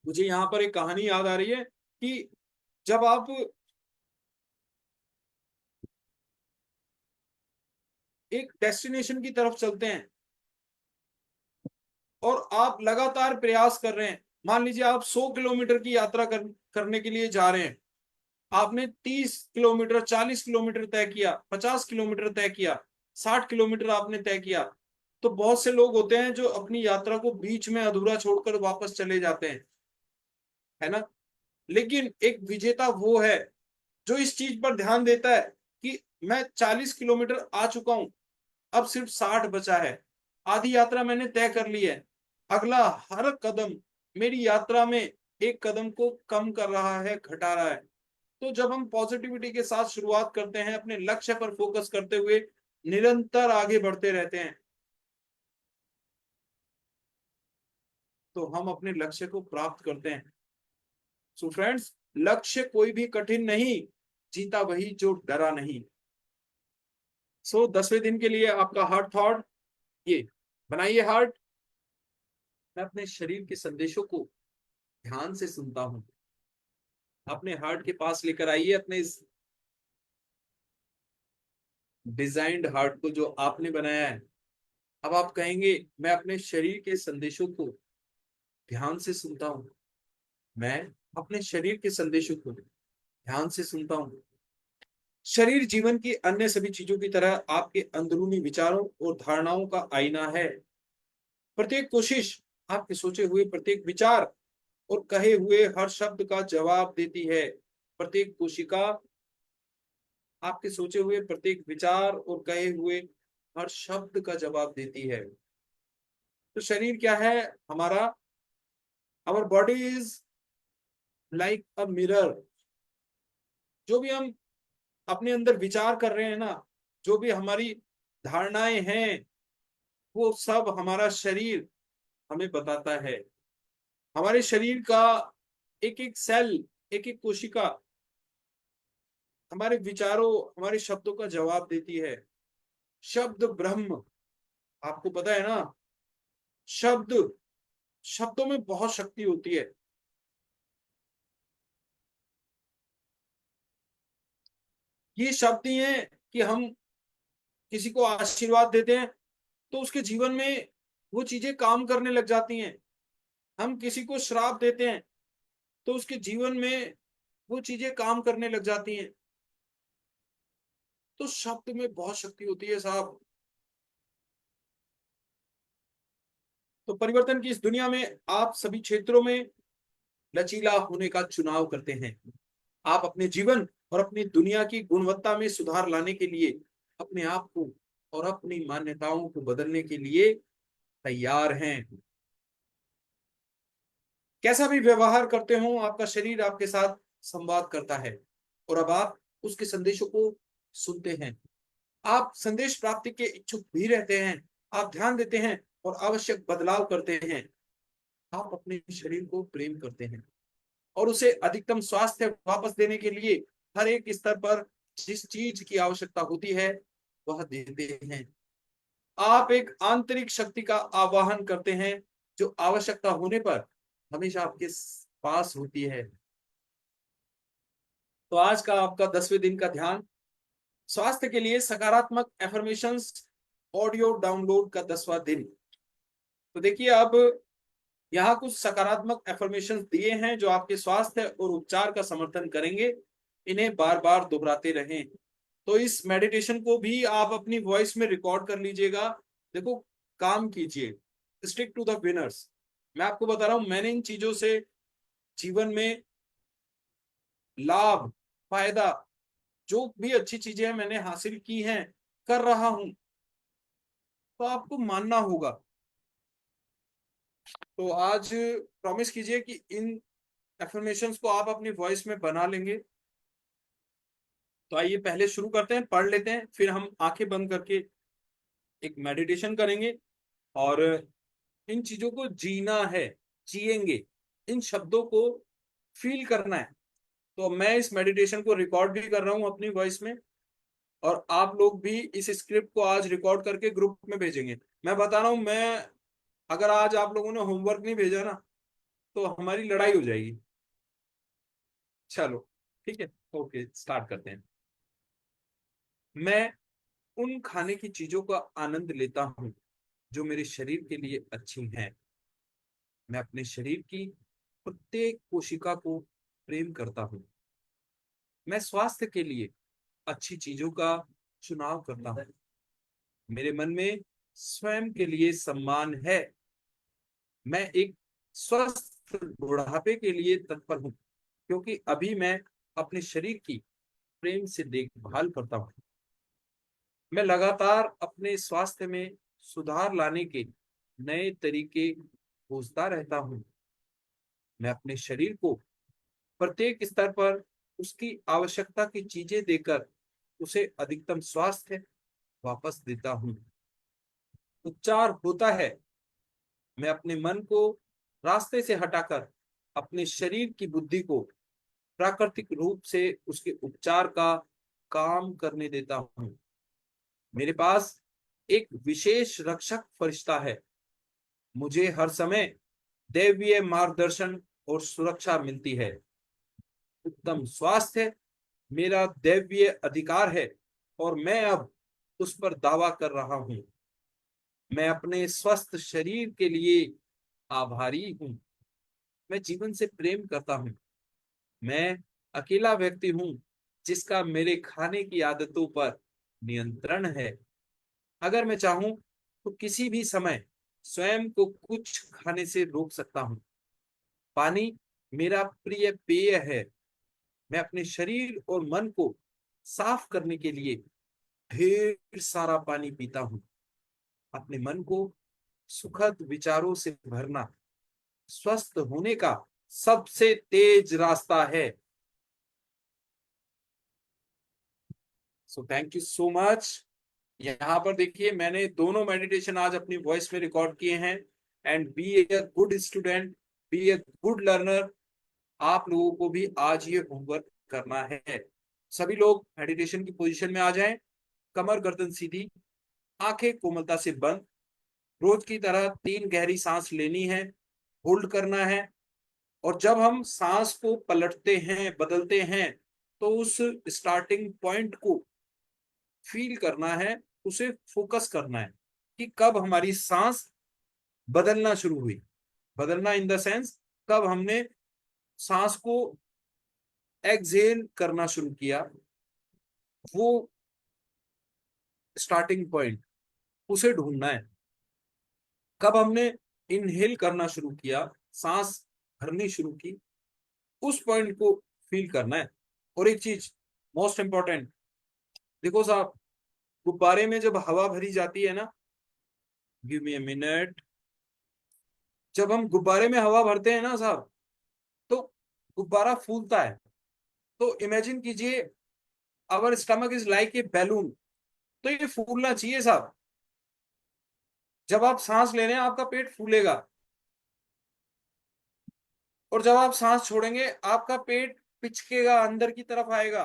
मुझे यहाँ पर एक कहानी याद आ रही है कि जब आप एक डेस्टिनेशन की तरफ चलते हैं और आप लगातार प्रयास कर रहे हैं, मान लीजिए आप 100 किलोमीटर की यात्रा करने के लिए जा रहे हैं, आपने 30 किलोमीटर, 40 किलोमीटर तय किया, 50 किलोमीटर तय किया, 60 किलोमीटर आपने तय किया, तो बहुत से लोग होते हैं जो अपनी यात्रा को बीच में अधूरा छोड़कर वापस चले जाते हैं, है ना। लेकिन एक विजेता वो है जो इस चीज पर ध्यान देता है कि मैं 40 किलोमीटर आ चुका हूं, अब सिर्फ 60 बचा है, आधी यात्रा मैंने तय कर ली है, अगला हर कदम मेरी यात्रा में एक कदम को कम कर रहा है, घटा रहा है। तो जब हम पॉजिटिविटी के साथ शुरुआत करते हैं, अपने लक्ष्य पर फोकस करते हुए निरंतर आगे बढ़ते रहते हैं, तो हम अपने लक्ष्य को प्राप्त करते हैं। सो फ्रेंड्स, लक्ष्य कोई भी कठिन नहीं, जीता वही जो डरा नहीं। सो 10वें दिन के लिए आपका हार्ट थॉट ये बनाइए। हार्ट, मैं अपने शरीर के संदेशों को ध्यान से सुनता हूं। अपने हार्ट के पास लेकर आइए अपने इस डिजाइंड हार्ट को जो आपने बनाया है, अब आप कहेंगे मैं अपने शरीर के संदेशों को ध्यान से सुनता हूँ, मैं अपने शरीर के संदेशों को ध्यान से सुनता हूँ। शरीर जीवन की अन्य सभी चीजों की तरह आपके अंदरूनी विचारों और धारणाओं का आईना है। प्रत्येक कोशिश आपके सोचे हुए प्रत्येक विचार और कहे हुए हर शब्द का जवाब देती है। प्रत्येक कोशिका आपके सोचे हुए प्रत्येक विचार और कहे हुए हर शब्द का जवाब देती है। तो शरीर क्या है हमारा? Our body is like a mirror. जो भी हम अपने अंदर विचार कर रहे हैं ना, जो भी हमारी धारणाएं हैं, वो सब हमारा शरीर हमें बताता है। हमारे शरीर का एक एक सेल, एक एक कोशिका हमारे विचारों, हमारे शब्दों का जवाब देती है। शब्द ब्रह्म, आपको पता है ना, शब्द, शब्दों में बहुत शक्ति होती है। ये शब्द ही है कि हम किसी को आशीर्वाद देते हैं तो उसके जीवन में वो चीजें काम करने लग जाती हैं। हम किसी को श्राप देते हैं तो उसके जीवन में वो चीजें काम करने लग जाती हैं। तो शब्द में बहुत शक्ति होती है साहब। तो परिवर्तन की इस दुनिया में आप सभी क्षेत्रों में लचीला होने का चुनाव करते हैं। आप अपने जीवन और अपनी दुनिया की गुणवत्ता में सुधार लाने के लिए अपने आप को और अपनी मान्यताओं को बदलने के लिए तैयार हैं। कैसा भी व्यवहार करते हो, आपका शरीर आपके साथ संवाद करता है और अब आप उसके संदेशों को सुनते हैं। आप संदेश प्राप्ति के इच्छुक भी रहते हैं। आप ध्यान देते हैं और आवश्यक बदलाव करते हैं। आप अपने शरीर को प्रेम करते हैं और उसे अधिकतम स्वास्थ्य वापस देने के लिए हर एक स्तर पर जिस चीज की आवश्यकता होती है वह देते हैं। आप एक आंतरिक शक्ति का आवाहन करते हैं जो आवश्यकता होने पर हमेशा आपके पास होती है। तो आज का आपका 10वें दिन का ध्यान, स्वास्थ्य के लिए सकारात्मक एफर्मेशंस, ऑडियो डाउनलोड का 10वां दिन। तो देखिए, अब यहाँ कुछ सकारात्मक एफर्मेशंस दिए हैं जो आपके स्वास्थ्य और उपचार का समर्थन करेंगे। इन्हें बार बार दोहराते रहें। तो इस मेडिटेशन को भी आप अपनी वॉइस में रिकॉर्ड कर लीजिएगा। देखो, काम कीजिए, स्टिक टू द विनर्स। मैं आपको बता रहा हूं, मैंने इन चीजों से जीवन में लाभ, फायदा, जो भी अच्छी चीजें हैं मैंने हासिल की हैं, कर रहा हूं। तो आपको मानना होगा। तो आज प्रॉमिस कीजिए कि इन एफर्मेशंस को आप अपनी वॉइस में बना लेंगे। तो आइए पहले शुरू करते हैं, पढ़ लेते हैं, फिर हम आंखें बंद करके एक मेडिटेशन करेंगे और इन चीजों को जीना है, जिएंगे, इन शब्दों को फील करना है। तो मैं इस मेडिटेशन को रिकॉर्ड भी कर रहा हूं अपनी वॉइस में और आप लोग भी इस स्क्रिप्ट को आज रिकॉर्ड करके ग्रुप में भेजेंगे। मैं बता रहा हूं, मैं अगर आज आप लोगों ने होमवर्क नहीं भेजा ना तो हमारी लड़ाई हो जाएगी। चलो ठीक है, ओके, स्टार्ट करते हैं। मैं उन खाने की चीजों का आनंद लेता हूं जो मेरे शरीर के लिए अच्छी हैं। मैं अपने शरीर की प्रत्येक कोशिका को प्रेम करता हूं। मैं स्वास्थ्य के लिए अच्छी चीजों का चुनाव करता हूं। मेरे मन में स्वयं के लिए सम्मान है। मैं एक स्वस्थ बुढ़ापे के लिए तत्पर हूं क्योंकि अभी मैं अपने शरीर की प्रेम से देखभाल करता हूं। मैं लगातार अपने स्वास्थ्य में सुधार लाने के नए तरीके खोजता रहता हूं। मैं अपने शरीर को प्रत्येक स्तर पर उसकी आवश्यकता की चीजें देकर उसे अधिकतम स्वास्थ्य वापस देता हूं। उपचार होता है। मैं अपने मन को रास्ते से हटाकर अपने शरीर की बुद्धि को प्राकृतिक रूप से उसके उपचार का काम करने देता हूं। मेरे पास एक विशेष रक्षक फरिश्ता है। मुझे हर समय दैवीय मार्गदर्शन और सुरक्षा मिलती है। उत्तम स्वास्थ्य मेरा दैवीय अधिकार है और मैं अब उस पर दावा कर रहा हूं। मैं अपने स्वस्थ शरीर के लिए आभारी हूं। मैं जीवन से प्रेम करता हूं। मैं अकेला व्यक्ति हूं जिसका मेरे खाने की आदतों पर नियंत्रण है। अगर मैं चाहूं तो किसी भी समय स्वयं को कुछ खाने से रोक सकता हूं। पानी मेरा प्रिय पेय है। मैं अपने शरीर और मन को साफ करने के लिए ढेर सारा पानी पीता हूं। अपने मन को सुखद विचारों से भरना स्वस्थ होने का सबसे तेज रास्ता है। So thank you so much. यहाँ पर देखिए, मैंने दोनों मेडिटेशन आज अपनी वॉइस में रिकॉर्ड किए हैं। And be a good student, be a good learner. आप लोगों को भी आज ये होमवर्क करना है। सभी लोग मेडिटेशन की पोजीशन में आ जाएं। कमर गर्दन सीधी, आंखें कोमलता से बंद। रोज की तरह 3 गहरी सांस लेनी है, होल्ड करना है। और जब हम सांस को पलटते हैं, बदलते हैं, तो उस स्टार्टिंग पॉइंट को फील करना है, उसे फोकस करना है कि कब हमारी सांस बदलना शुरू हुई। बदलना इन द सेंस, कब हमने सांस को एक्सहेल करना शुरू किया, वो स्टार्टिंग पॉइंट उसे ढूंढना है। कब हमने इनहेल करना शुरू किया, सांस भरनी शुरू की, उस पॉइंट को फील करना है। और एक चीज मोस्ट इंपॉर्टेंट, देखो साहब, गुब्बारे में जब हवा भरी जाती है ना, गिव मी ए मिनट, जब हम गुब्बारे में हवा भरते हैं ना साहब, तो गुब्बारा फूलता है। तो इमेजिन कीजिए, our stomach is like a balloon. तो ये फूलना चाहिए साहब। जब आप सांस ले रहे हैं, आपका पेट फूलेगा, और जब आप सांस छोड़ेंगे, आपका पेट पिचकेगा, अंदर की तरफ आएगा।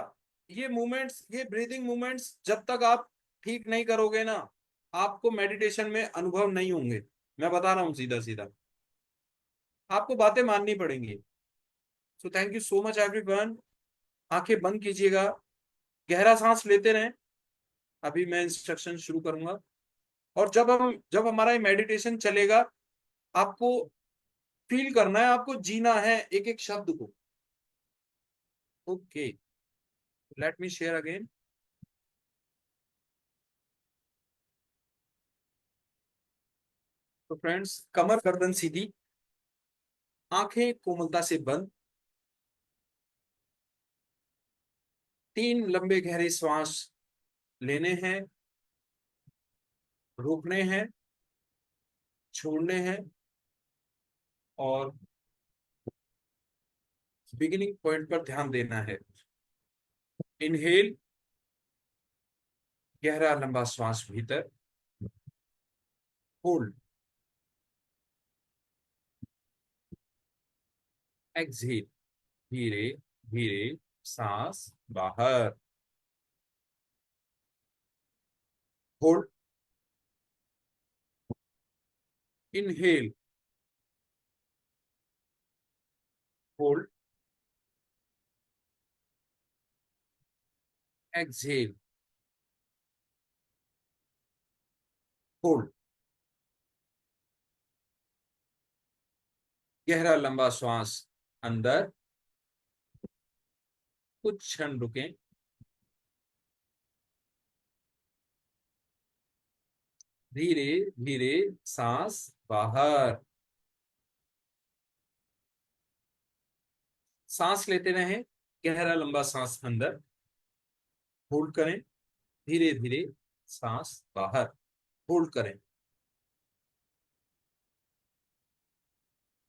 ये मूवमेंट्स, ये ब्रीदिंग मूवमेंट्स जब तक आप ठीक नहीं करोगे ना, आपको मेडिटेशन में अनुभव नहीं होंगे। मैं बता रहा हूं सीधा सीधा, आपको बातें माननी पड़ेंगी। सो thank you so much everyone. आंखें बंद कीजिएगा, गहरा सांस लेते रहें। अभी मैं इंस्ट्रक्शन शुरू करूंगा, और जब हमारा ये मेडिटेशन चलेगा, आपको फील करना है, आपको जीना है एक एक शब्द को। Okay, let me share again. तो फ्रेंड्स, कमर गर्दन सीधी, आंखें कोमलता से बंद। 3 लंबे गहरे श्वास लेने हैं, रोकने हैं, छोड़ने हैं, और बिगिनिंग पॉइंट पर ध्यान देना है। इनहेल, गहरा लंबा श्वास भीतर, होल्ड, एक्सहेल, धीरे धीरे सांस बाहर, hold, inhale, hold, exhale, hold. गहरा लंबा श्वास अंदर, कुछ क्षण रुकें, धीरे धीरे सांस बाहर। सांस लेते रहें, गहरा लंबा सांस अंदर, होल्ड करें, धीरे धीरे सांस बाहर, होल्ड करें।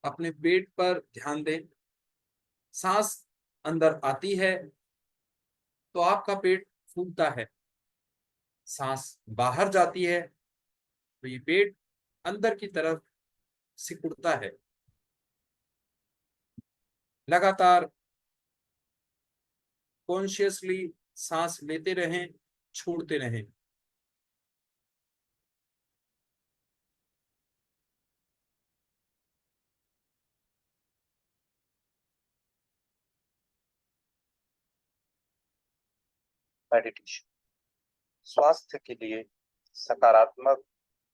अपने पेट पर ध्यान दें। सांस अंदर आती है तो आपका पेट फूलता है, सांस बाहर जाती है तो ये पेट अंदर की तरफ सिकुड़ता है। लगातार कॉन्शियसली सांस लेते रहें, छोड़ते रहें। मेडिटेशन स्वास्थ्य के लिए सकारात्मक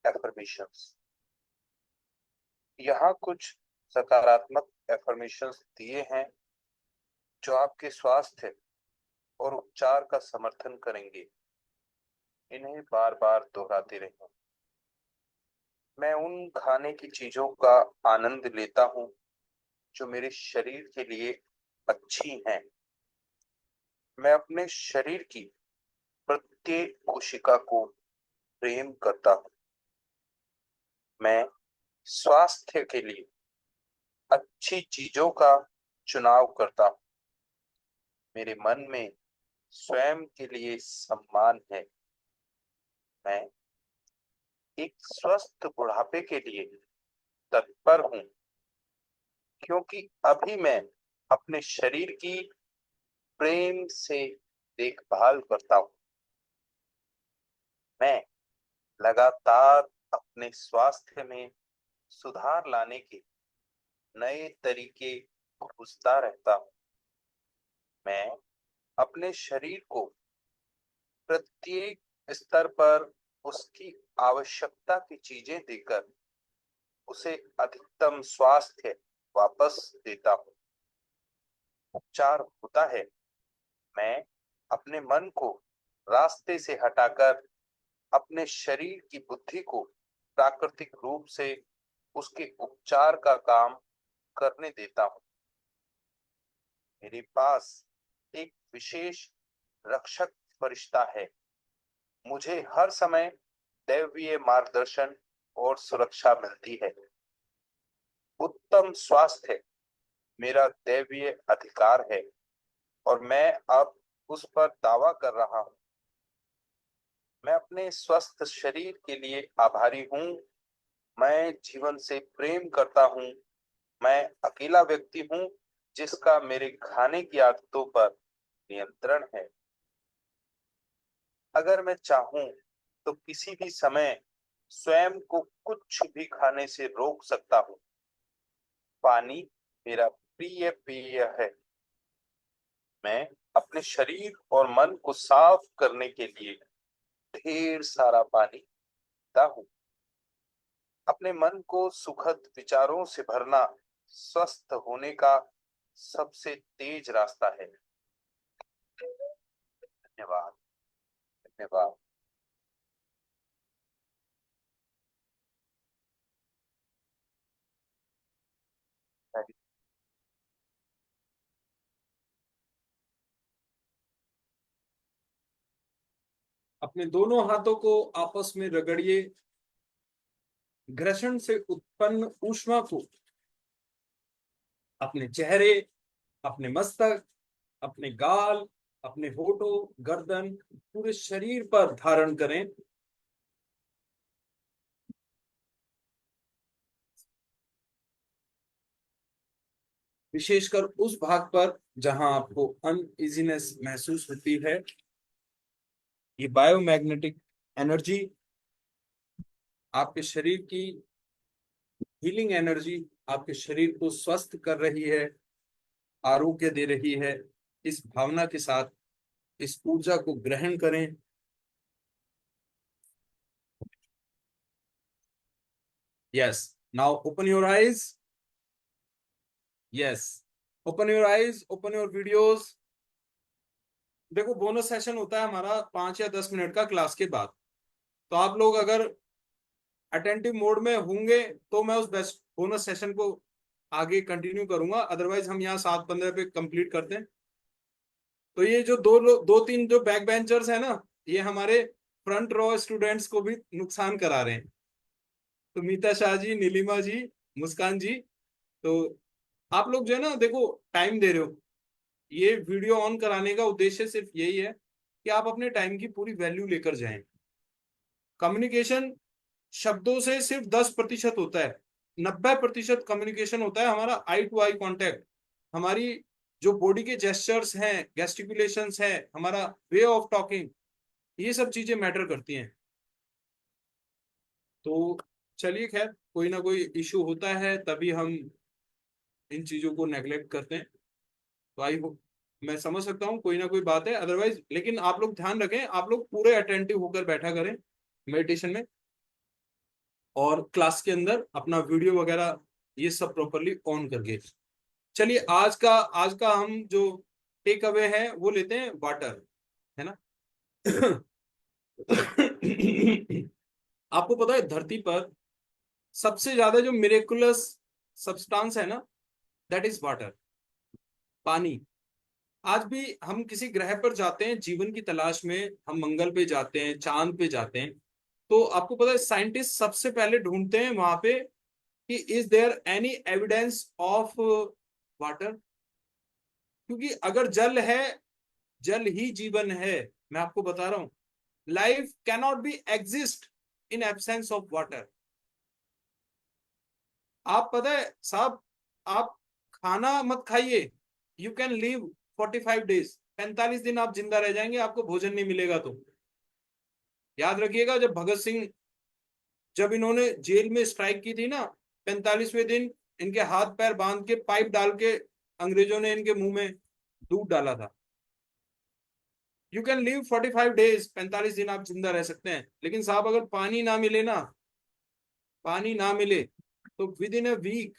एफर्मेशंस। यहाँ कुछ सकारात्मक एफर्मेशंस दिए हैं जो आपके स्वास्थ्य और उपचार का समर्थन करेंगे। इन्हें बार बार दोहराते रहें। मैं उन खाने की चीजों का आनंद लेता हूँ जो मेरे शरीर के लिए अच्छी हैं। मैं अपने शरीर की प्रत्येक कोशिका को प्रेम करता हूँ। मैं स्वास्थ्य के लिए अच्छी चीजों का चुनाव करता हूँ। मेरे मन में स्वयं के लिए सम्मान है। मैं एक स्वस्थ बुढ़ापे के लिए तत्पर हूँ, क्योंकि अभी मैं अपने शरीर की प्रेम से देखभाल करता हूँ। मैं लगातार अपने स्वास्थ्य में सुधार लाने के नए तरीके खोजता रहता हूँ। मैं अपने शरीर को प्रत्येक स्तर पर उसकी आवश्यकता की चीजें देकर उसे अधिकतम स्वास्थ्य वापस देता हूँ। उपचार होता है। मैं अपने मन को रास्ते से हटाकर अपने शरीर की बुद्धि को प्राकृतिक रूप से उसके उपचार का काम करने देता हूँ। मेरे पास एक विशेष रक्षक फरिश्ता है। मुझे हर समय दैवीय मार्गदर्शन और सुरक्षा मिलती है। उत्तम स्वास्थ्य मेरा दैवीय अधिकार है और मैं अब उस पर दावा कर रहा हूँ। मैं अपने स्वस्थ शरीर के लिए आभारी हूँ। मैं जीवन से प्रेम करता हूँ। मैं अकेला व्यक्ति हूँ जिसका मेरे खाने की आदतों पर नियंत्रण है। अगर मैं चाहूं तो किसी भी समय स्वयं को कुछ भी खाने से रोक सकता हूँ। पानी मेरा प्रिय पेय है। मैं अपने शरीर और मन को साफ करने के लिए ढेर सारा पानी पीता हूँ। अपने मन को सुखद विचारों से भरना स्वस्थ होने का सबसे तेज रास्ता है। धन्यवाद। धन्यवाद। अपने दोनों हाथों को आपस में रगड़िए। घर्षण से उत्पन्न ऊष्मा को अपने चेहरे, अपने मस्तक, अपने गाल, अपने होठों, गर्दन, पूरे शरीर पर धारण करें। विशेषकर उस भाग पर जहां आपको अनइजीनेस महसूस होती है। ये बायोमैग्नेटिक एनर्जी आपके शरीर की हीलिंग एनर्जी आपके शरीर को स्वस्थ कर रही है, आरोग्य दे रही है। इस भावना के साथ इस ऊर्जा को ग्रहण करें। Yes, now open your eyes. Yes, open your eyes, open your videos. देखो, बोनस सेशन होता है हमारा 5 या 10 मिनट का क्लास के बाद। तो आप लोग अगर अटेंटिव मोड में होंगे तो मैं उस बेस्ट बोनस सेशन को आगे कंटिन्यू करूंगा, अदरवाइज हम यहाँ 7:15 पे कंप्लीट करते हैं। तो ये जो दो तीन जो बैक बेंचर्स है ना, ये हमारे फ्रंट रो स्टूडेंट्स को भी नुकसान करा रहे हैं। तो मीता शाह जी, नीलिमा जी, मुस्कान जी, तो आप लोग जो है ना, देखो टाइम दे रहे हो। ये वीडियो ऑन कराने का उद्देश्य सिर्फ यही है कि आप अपने टाइम की पूरी वैल्यू लेकर जाएं। कम्युनिकेशन शब्दों से सिर्फ 10% होता है। 90% कम्युनिकेशन होता है हमारा आई टू आई कांटेक्ट। हमारी जो बॉडी के जेस्चर्स हैं, गेस्टिकुलेशंस हैं, हमारा वे ऑफ टॉकिंग, ये सब चीजें मैटर करती हैं। तो चलिए, खैर, कोई ना कोई इशू होता है तभी हम इन चीजों को नेग्लेक्ट करते हैं। तो आई होप मैं समझ सकता हूँ कोई ना कोई बात है, अदरवाइज लेकिन आप लोग ध्यान रखें, आप लोग पूरे अटेंटिव होकर बैठा करें मेडिटेशन में, और क्लास के अंदर अपना वीडियो वगैरह ये सब प्रॉपरली ऑन करके। चलिए आज का हम जो टेक अवे है वो लेते हैं वाटर, है ना। आपको पता है धरती पर सबसे ज्यादा जो मिरेकुलस सब्सटेंस है ना, दैट इज वाटर, पानी। आज भी हम किसी ग्रह पर जाते हैं जीवन की तलाश में, हम मंगल पे जाते हैं, चांद पे जाते हैं, तो आपको पता है साइंटिस्ट सबसे पहले ढूंढते हैं वहां पे कि is there any evidence of water, क्योंकि अगर जल है, जल ही जीवन है। मैं आपको बता रहा हूं, life cannot be exist in absence of water. आप पता है साहब, आप खाना मत खाइए, यू कैन लिव 45 days, 45 दिन आप जिंदा रह जाएंगे, आपको भोजन नहीं मिलेगा तो। याद रखिएगा, जब भगत सिंह, जब इन्होंने जेल में स्ट्राइक की थी ना, 45वें दिन इनके हाथ पैर बांध के पाइप डाल के अंग्रेजों ने इनके मुंह में दूध डाला था। यू कैन लिव 45 days, 45 दिन आप जिंदा रह सकते हैं, लेकिन साहब अगर पानी ना मिले ना, पानी ना मिले तो विद इन अ वीक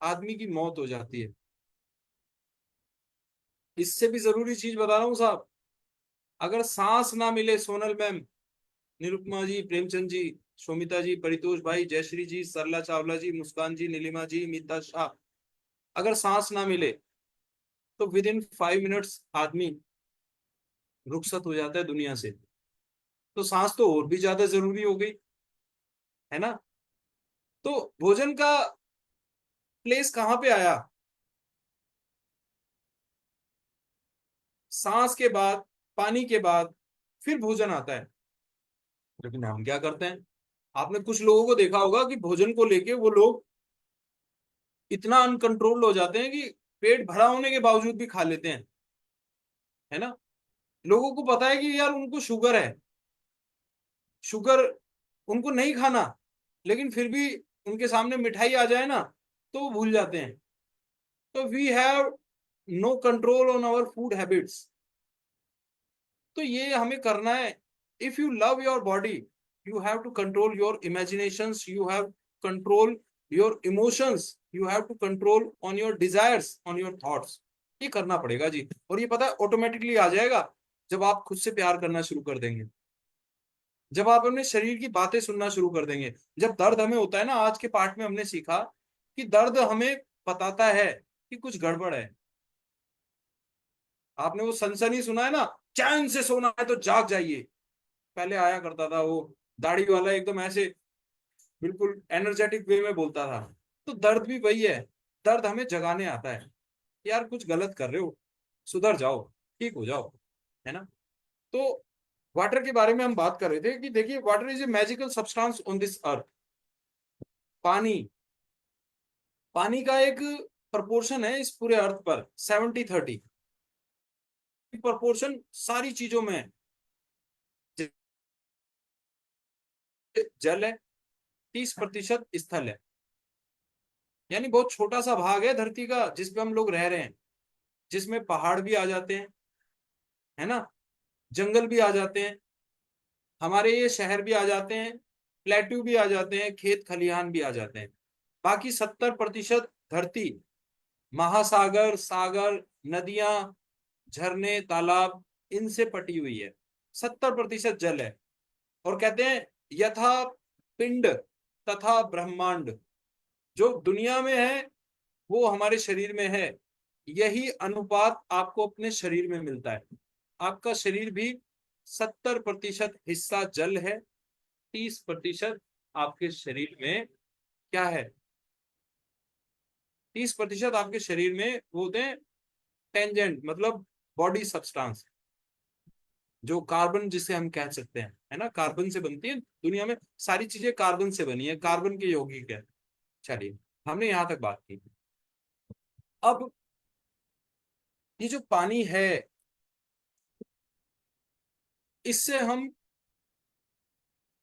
आदमी की मौत हो जाती है। इससे भी जरूरी चीज बता रहा हूं साहब, अगर सांस ना मिले, सोनल मैम, निरुपमा जी, प्रेमचंद जी, शोमिता जी, परितोष भाई, जयश्री जी, सरला चावला जी, मुस्कान जी, नीलिमा जी, मीता शाह, अगर सांस ना मिले तो विद इन 5 मिनट्स आदमी रुखसत हो जाता है दुनिया से। तो सांस तो और भी ज्यादा जरूरी हो गई, है ना। तो भोजन का प्लेस कहाँ पे आया? सांस के बाद, पानी के बाद फिर भोजन आता है। लेकिन हम क्या करते हैं, आपने कुछ लोगों को देखा होगा कि भोजन को लेके वो लोग इतना अनकंट्रोल्ड हो जाते हैं कि पेट भरा होने के बावजूद भी खा लेते हैं, है ना। लोगों को पता है कि यार उनको शुगर है, शुगर उनको नहीं खाना, लेकिन फिर भी उनके सामने मिठाई आ जाए ना तो वो भूल जाते हैं। तो we have no control on our food habits. तो ये हमें करना है। If you love your body, you have to control your imaginations, you have control your emotions, you have to control on your desires, on your thoughts. ये करना पड़ेगा जी, और ये पता है ऑटोमेटिकली आ जाएगा जब आप खुद से प्यार करना शुरू कर देंगे, जब आप अपने शरीर की बातें सुनना शुरू कर देंगे। जब दर्द हमें होता है ना, आज के पार्ट में हमने सीखा कि दर्द हमें बताता है कि कुछ गड़बड़ है। आपने वो सनसनी सुना है ना, चैन से सोना है तो जाग जाइए, पहले आया करता था वो दाढ़ी वाला, एकदम ऐसे बिल्कुल एनर्जेटिक वे में बोलता था। तो दर्द भी वही है, दर्द हमें जगाने आता है, यार कुछ गलत कर रहे हो, सुधर जाओ, ठीक हो जाओ, है ना। तो वाटर के बारे में हम बात कर रहे थे कि देखिए, water is a magical substance on this earth. पानी, पानी का एक प्रपोर्शन है इस पूरे अर्थ पर, 70-30 प्रपोर्शन सारी चीजों में है। जल है, 30% स्थल है, यानी बहुत छोटा सा भाग है धरती का जिसपे हम लोग रह रहे हैं, जिसमें पहाड़ भी आ जाते हैं, है ना, जंगल भी आ जाते हैं, हमारे ये शहर भी आ जाते हैं, प्लेट्यू भी आ जाते हैं, खेत खलिहान भी आ जाते हैं। बाकी 70% धरती, महासागर, सागर, नदियां, झरने, तालाब, इनसे पटी हुई है। 70% जल है। और कहते हैं यथा पिंड तथा ब्रह्मांड, जो दुनिया में है वो हमारे शरीर में है, यही अनुपात आपको अपने शरीर में मिलता है। आपका शरीर भी 70% हिस्सा जल है, 30% आपके शरीर में क्या है, 30% आपके शरीर में वो होते हैं टेंजेंट, मतलब बॉडी सब्सटेंस, जो कार्बन जिसे हम कह सकते हैं, है ना, कार्बन से बनती है दुनिया में सारी चीजें, कार्बन से बनी है, कार्बन के यौगिक है। चलिए, हमने यहां तक बात की। अब ये जो पानी है, इससे हम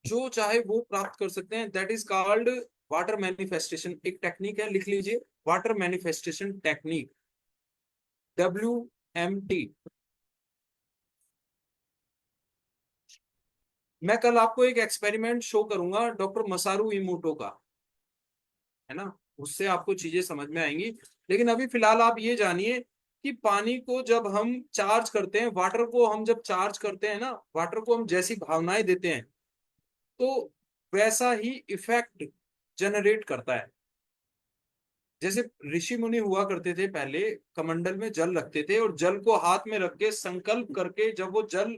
जो चाहे वो प्राप्त कर सकते हैं, that is called water manifestation. एक टेक्निक है, लिख लीजिए, वाटर मैनिफेस्टेशन टेक्निक, एम्प्टी। मैं कल आपको एक एक्सपेरिमेंट शो करूंगा डॉक्टर मसारू इमोटो का, है ना, उससे आपको चीजें समझ में आएंगी। लेकिन अभी फिलहाल आप ये जानिए कि पानी को जब हम चार्ज करते हैं, वाटर को हम जब चार्ज करते हैं ना, वाटर को हम जैसी भावनाएं देते हैं तो वैसा ही इफेक्ट जनरेट करता है। जैसे ऋषि मुनि हुआ करते थे पहले, कमंडल में जल रखते थे और जल को हाथ में रख के संकल्प करके जब वो जल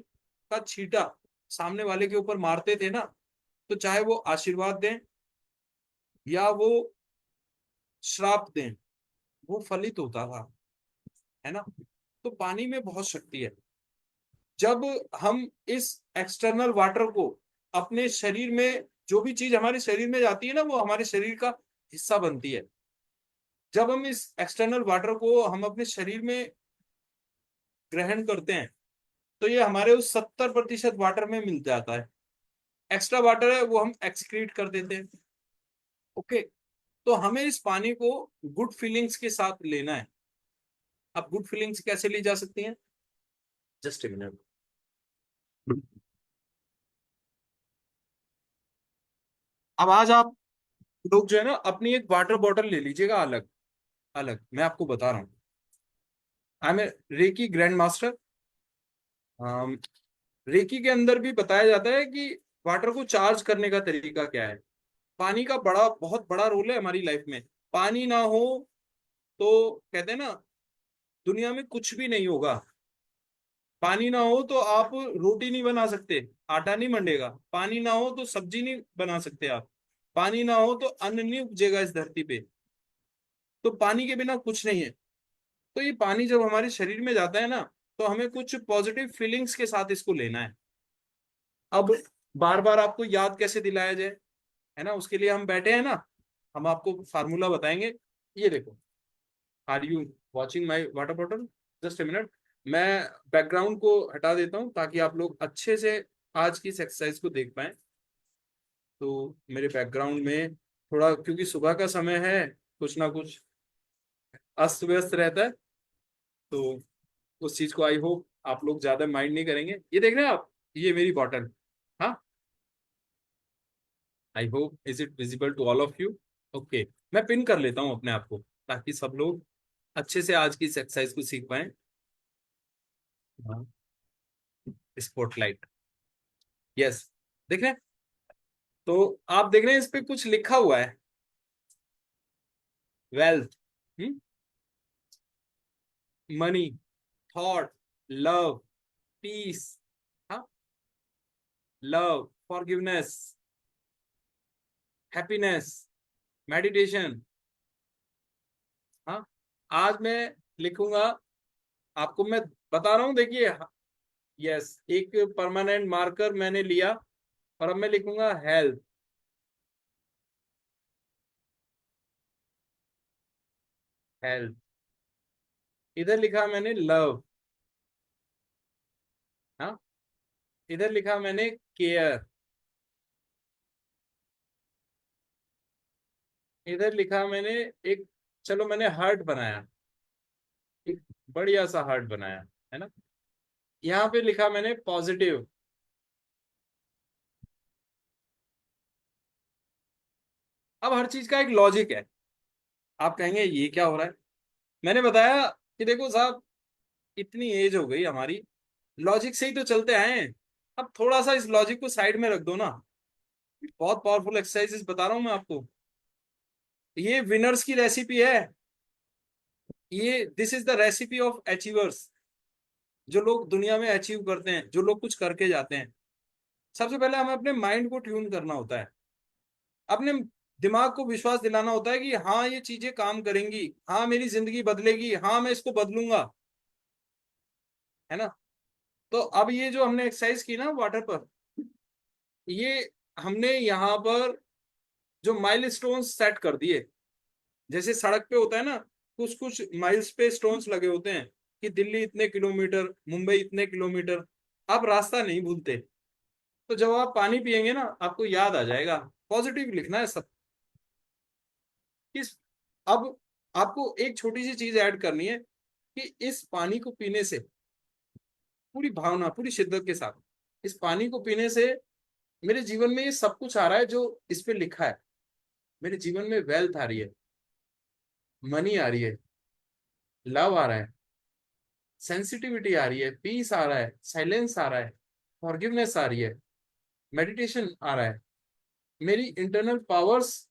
का छींटा सामने वाले के ऊपर मारते थे ना, तो चाहे वो आशीर्वाद दें या वो श्राप दें, वो फलित होता था, है ना। तो पानी में बहुत शक्ति है। जब हम इस एक्सटर्नल वाटर को अपने शरीर में, जो भी चीज हमारे शरीर में जाती है ना, वो हमारे शरीर का हिस्सा बनती है। जब हम इस एक्सटर्नल वाटर को हम अपने शरीर में ग्रहण करते हैं तो ये हमारे उस 70% वाटर में मिल जाता है। एक्स्ट्रा वाटर है वो हम एक्सक्रीट कर देते हैं। ओके, तो हमें इस पानी को गुड फीलिंग्स के साथ लेना है। अब गुड फीलिंग्स कैसे ली जा सकती हैं? Just a minute. अब आज आप लोग जो है ना, अपनी एक वाटर बॉटल ले लीजिएगा अलग अलग। मैं आपको बता रहा हूँ, I am a reiki grand master. Reiki के अंदर भी बताया जाता है कि वाटर को चार्ज करने का तरीका क्या है। पानी का बहुत बड़ा रोल है हमारी लाइफ में। पानी ना हो तो कहते हैं ना, दुनिया में कुछ भी नहीं होगा। पानी ना हो तो आप रोटी नहीं बना सकते, आटा नहीं मंडेगा। पानी ना हो तो सब्जी नहीं बना सकते आप। पानी ना हो तो अन्न नहीं उपजेगा इस धरती पे। तो पानी के बिना कुछ नहीं है। तो ये पानी जब हमारे शरीर में जाता है ना, तो हमें कुछ पॉजिटिव फीलिंग्स के साथ इसको लेना है। अब बार बार आपको याद कैसे दिलाया जाए, है ना, उसके लिए हम बैठे हैं ना, हम आपको फार्मूला बताएंगे। ये देखो, are you watching my water bottle? Just a minute, मैं बैकग्राउंड को हटा देता हूँ ताकि आप लोग अच्छे से आज की इस एक्सरसाइज को देख पाए। तो मेरे बैकग्राउंड में थोड़ा, क्योंकि सुबह का समय है, कुछ ना कुछ अस्त व्यस्त रहता है, तो उस चीज को आई होप आप लोग ज्यादा माइंड नहीं करेंगे। ये देख रहे हैं आप, ये मेरी बॉटल। हाँ, I hope is it visible to all of you? Okay, मैं पिन कर लेता हूँ अपने आप को ताकि सब लोग अच्छे से आज की इस एक्सरसाइज को सीख पाए। हाँ, स्पॉटलाइट, यस, देख रहे हैं? तो आप देख रहे हैं इस पे कुछ लिखा हुआ है, wealth, money, thought, love, peace, हाँ, लव, फॉरगिवनेस, हैप्पीनेस, मेडिटेशन। हाँ, आज मैं लिखूंगा, आपको मैं बता रहा हूं, देखिए। यस, एक परमानेंट मार्कर मैंने लिया और अब मैं लिखूंगा हेल्थ, हेल्थ। इधर लिखा मैंने लव, हाँ, इधर लिखा मैंने केयर, इधर लिखा मैंने एक, चलो मैंने हार्ट बनाया, एक बढ़िया सा हार्ट बनाया, है ना। यहाँ पे लिखा मैंने पॉजिटिव। अब हर चीज का एक लॉजिक है। आप कहेंगे ये क्या हो रहा है? मैंने बताया कि देखो साहब, इतनी एज हो गई हमारी, लॉजिक से ही तो चलते आए हैं। अब थोड़ा सा इस लॉजिक को साइड में रख दो ना। बहुत पावरफुल एक्सरसाइजेस बता रहा हूं मैं आपको। ये विनर्स की रेसिपी है। ये this is the recipe of achievers. जो लोग दुनिया में अचीव करते हैं, जो लोग कुछ करके जाते हैं, सबसे पहले हमें अपने माइंड को ट्यून करना होता है। अपने दिमाग को विश्वास दिलाना होता है कि हाँ ये चीजें काम करेंगी, हाँ मेरी जिंदगी बदलेगी, हाँ मैं इसको बदलूंगा, है ना। तो अब ये जो हमने एक्सरसाइज की ना वाटर पर, ये हमने यहाँ पर जो माइल स्टोन सेट कर दिए। जैसे सड़क पे होता है ना, कुछ कुछ माइल्स पे स्टोन्स लगे होते हैं कि दिल्ली इतने किलोमीटर, मुंबई इतने किलोमीटर। आप रास्ता नहीं भूलते। तो जब आप पानी पियेंगे ना, आपको याद आ जाएगा। पॉजिटिव लिखना है सब। किस, अब आपको एक छोटी सी चीज ऐड करनी है। कि इस पानी को पीने से, पूरी भावना पूरी शिद्दत के साथ, इस पानी को पीने से मेरे जीवन में ये सब कुछ आ रहा है जो इस पे लिखा है। मेरे जीवन में वेल्थ आ रही है, मनी आ रही है, लव आ रहा है, सेंसिटिविटी आ रही है, पीस आ रहा है, साइलेंस आ रहा है, फॉरगिवनेस आ रही है, मेडिटेशन आ रहा है, मेरी इंटरनल पावर्स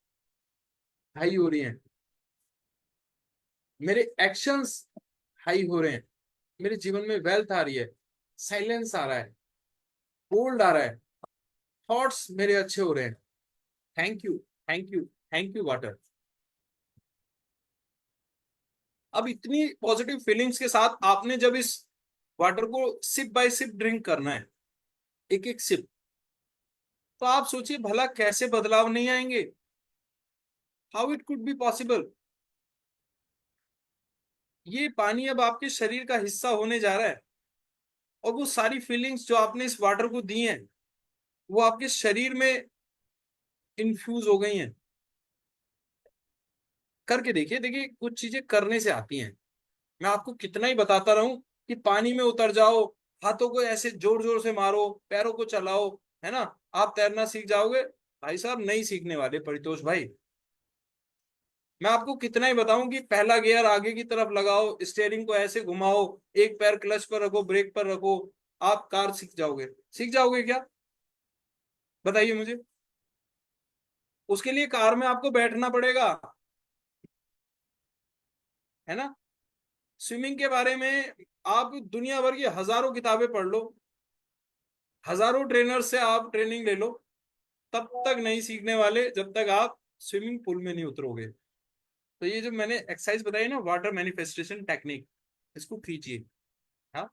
हाई हो रही हैं, मेरे एक्शंस हाई हो रहे हैं, मेरे जीवन में वेल्थ आ रही है, साइलेंस आ रहा है, बोल्ड आ रहा है, थॉट्स मेरे अच्छे हो रहे हैं। Thank you, thank you, thank you water. अब इतनी पॉजिटिव फीलिंग्स के साथ आपने जब इस वाटर को सिप बाय सिप ड्रिंक करना है, एक एक सिप, तो आप सोचिए भला कैसे बदलाव नहीं आएंगे। How it could be possible. ये पानी अब आपके शरीर का हिस्सा होने जा रहा है, और वो सारी फीलिंग्स जो आपने इस वाटर को दी हैं वो आपके शरीर में इन्फ्यूज हो गई हैं। करके देखिए, देखिए कुछ चीजें करने से आती हैं। मैं आपको कितना ही बताता रहूं कि पानी में उतर जाओ, हाथों को ऐसे जोर जोर से मारो, पैरों को चलाओ, है ना, आप तैरना सीख जाओगे। भाई साहब नहीं सीखने वाले परितोष भाई। मैं आपको कितना ही बताऊं कि पहला गियर आगे की तरफ लगाओ, स्टीयरिंग को ऐसे घुमाओ, एक पैर क्लच पर रखो, ब्रेक पर रखो, आप कार सीख जाओगे। सीख जाओगे क्या, बताइए मुझे। उसके लिए कार में आपको बैठना पड़ेगा, है ना। स्विमिंग के बारे में आप दुनिया भर की हजारों किताबें पढ़ लो, हजारों ट्रेनर से आप ट्रेनिंग ले लो, तब तक नहीं सीखने वाले जब तक आप स्विमिंग पूल में नहीं उतरोगे। तो ये जो मैंने एक्सरसाइज बताई ना, वाटर मैनिफेस्टेशन टेक्निक, इसको खींचिए। हाँ,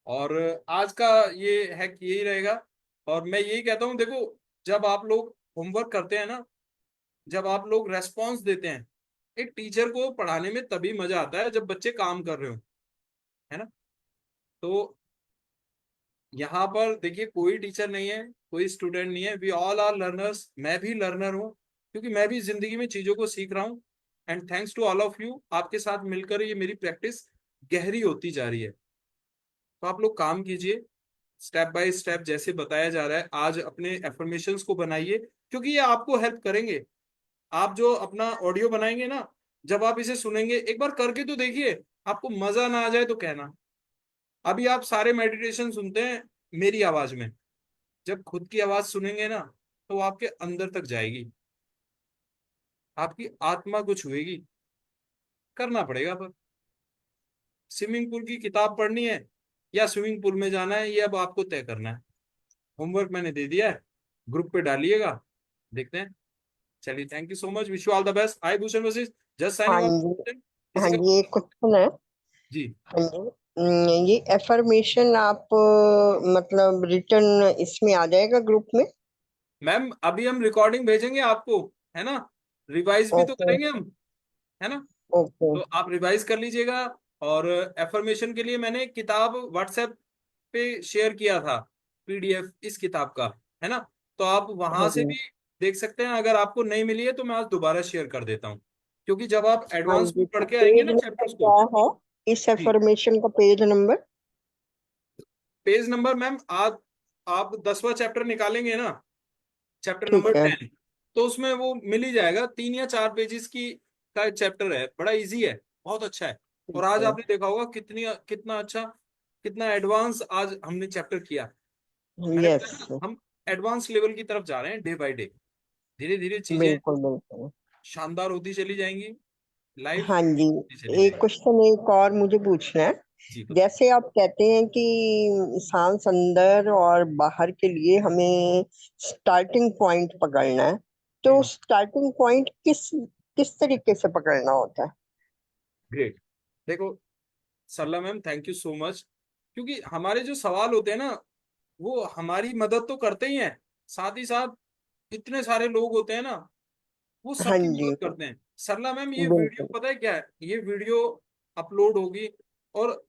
और आज का ये हैक यही रहेगा। और मैं यही कहता हूँ, देखो जब आप लोग होमवर्क करते हैं ना, जब आप लोग रेस्पॉन्स देते हैं, एक टीचर को पढ़ाने में तभी मजा आता है जब बच्चे काम कर रहे हो, है ना। तो यहाँ पर देखिए कोई टीचर नहीं है, कोई स्टूडेंट नहीं है, वी ऑल आर लर्नर्स। मैं भी लर्नर हूँ, क्योंकि मैं भी जिंदगी में चीजों को सीख रहा हूँ। And thanks to all of you, आपके साथ मिलकर ये मेरी प्रैक्टिस गहरी होती जा रही है। तो आप लोग काम कीजिए, स्टेप बाय स्टेप जैसे बताया जा रहा है, आज अपने एफर्मेशंस को बनाइए, क्योंकि ये आपको हेल्प करेंगे। आप जो अपना ऑडियो बनाएंगे ना, जब आप इसे सुनेंगे एक बार करके तो देखिए, आपको मजा ना आ जाए तो कहना। अभी आप सारे मेडिटेशन सुनते हैं मेरी आवाज में, जब खुद की आवाज सुनेंगे ना तो वो आपके अंदर तक जाएगी, आपकी आत्मा को छुएगी। करना पड़ेगा। पर स्विमिंग पूल की किताब पढ़नी है या स्विमिंग पूल में जाना है, ये अब आपको तय करना है। होमवर्क मैंने दे दिया है, ग्रुप पे डालिएगा, देखते हैं। चलिए, thank you so much, wish you all the best. I Bhushan Vashishtha, just signing हाँ ऑफ। जी। किसी हाँ का? जी, एक क्वेश्चन है। जी हाँ जी। ये एफर्मेशन आप मतलब रिटर्न इसमें आ जाएगा ग्रुप में? मैम, अभी हम रिकॉर्डिंग भेजेंगे आपको, है ना, रिवाइज भी तो ओके। करेंगे हम, है ना। ओके। तो आप रिवाइज कर लीजिएगा। और एफर्मेशन के लिए मैंने किताब व्हाट्सएप पे शेयर किया था, पीडीएफ इस किताब का, है ना। तो आप वहां हाँ से जी। भी देख सकते हैं। अगर आपको नहीं मिली है तो मैं आज दोबारा शेयर कर देता हूँ, क्योंकि जब आप हाँ एडवांस जी, में तो पढ़ के आएंगे पेज ना नंबर चैप्टर्स को। क्या है इस जी, एफर्मेशन का? Page number? Page number ma'am, आप 10वां चैप्टर निकालेंगे ना, चैप्टर नंबर ठीक है। 10, तो उसमें वो मिल ही जाएगा। 3 या 4 पेजेस की का चैप्टर है, बड़ा इजी है, बहुत अच्छा है। ठीक और आज है। आपने देखा होगा कितनी कितना अच्छा, कितना एडवांस आज हमने चैप्टर किया। मैंने यस। बताया ना, हम एडवांस लेवल की तरफ जा रहे हैं डे बाय डे। धीरे धीरे चीजें बिल्कुल बिल्कुल। शानदार होती चली जाएंगी, लाइफ हाँ जी। होती चली एक जाएगी। क्वेश्चन एक और मुझे पूछना है। जी बताइए। जैसे आप कहते हैं कि सांस अंदर और बाहर के लिए हमें स्टार्टिंग पॉइंट पकड़ना है, तो स्टार्टिंग पॉइंट किस किस तरीके से पकड़ना होता है? ग्रेट। देखो Sarla ma'am, thank you so much, क्योंकि हमारे जो सवाल होते हैं ना, वो हमारी मदद तो करते ही हैं, साथ ही साथ इतने सारे लोग होते हैं ना, वो हाँ सबकी जी। मदद करते हैं। सरला मैम, ये वीडियो बिल्कुल। पता है क्या है, ये वीडियो अपलोड होगी, और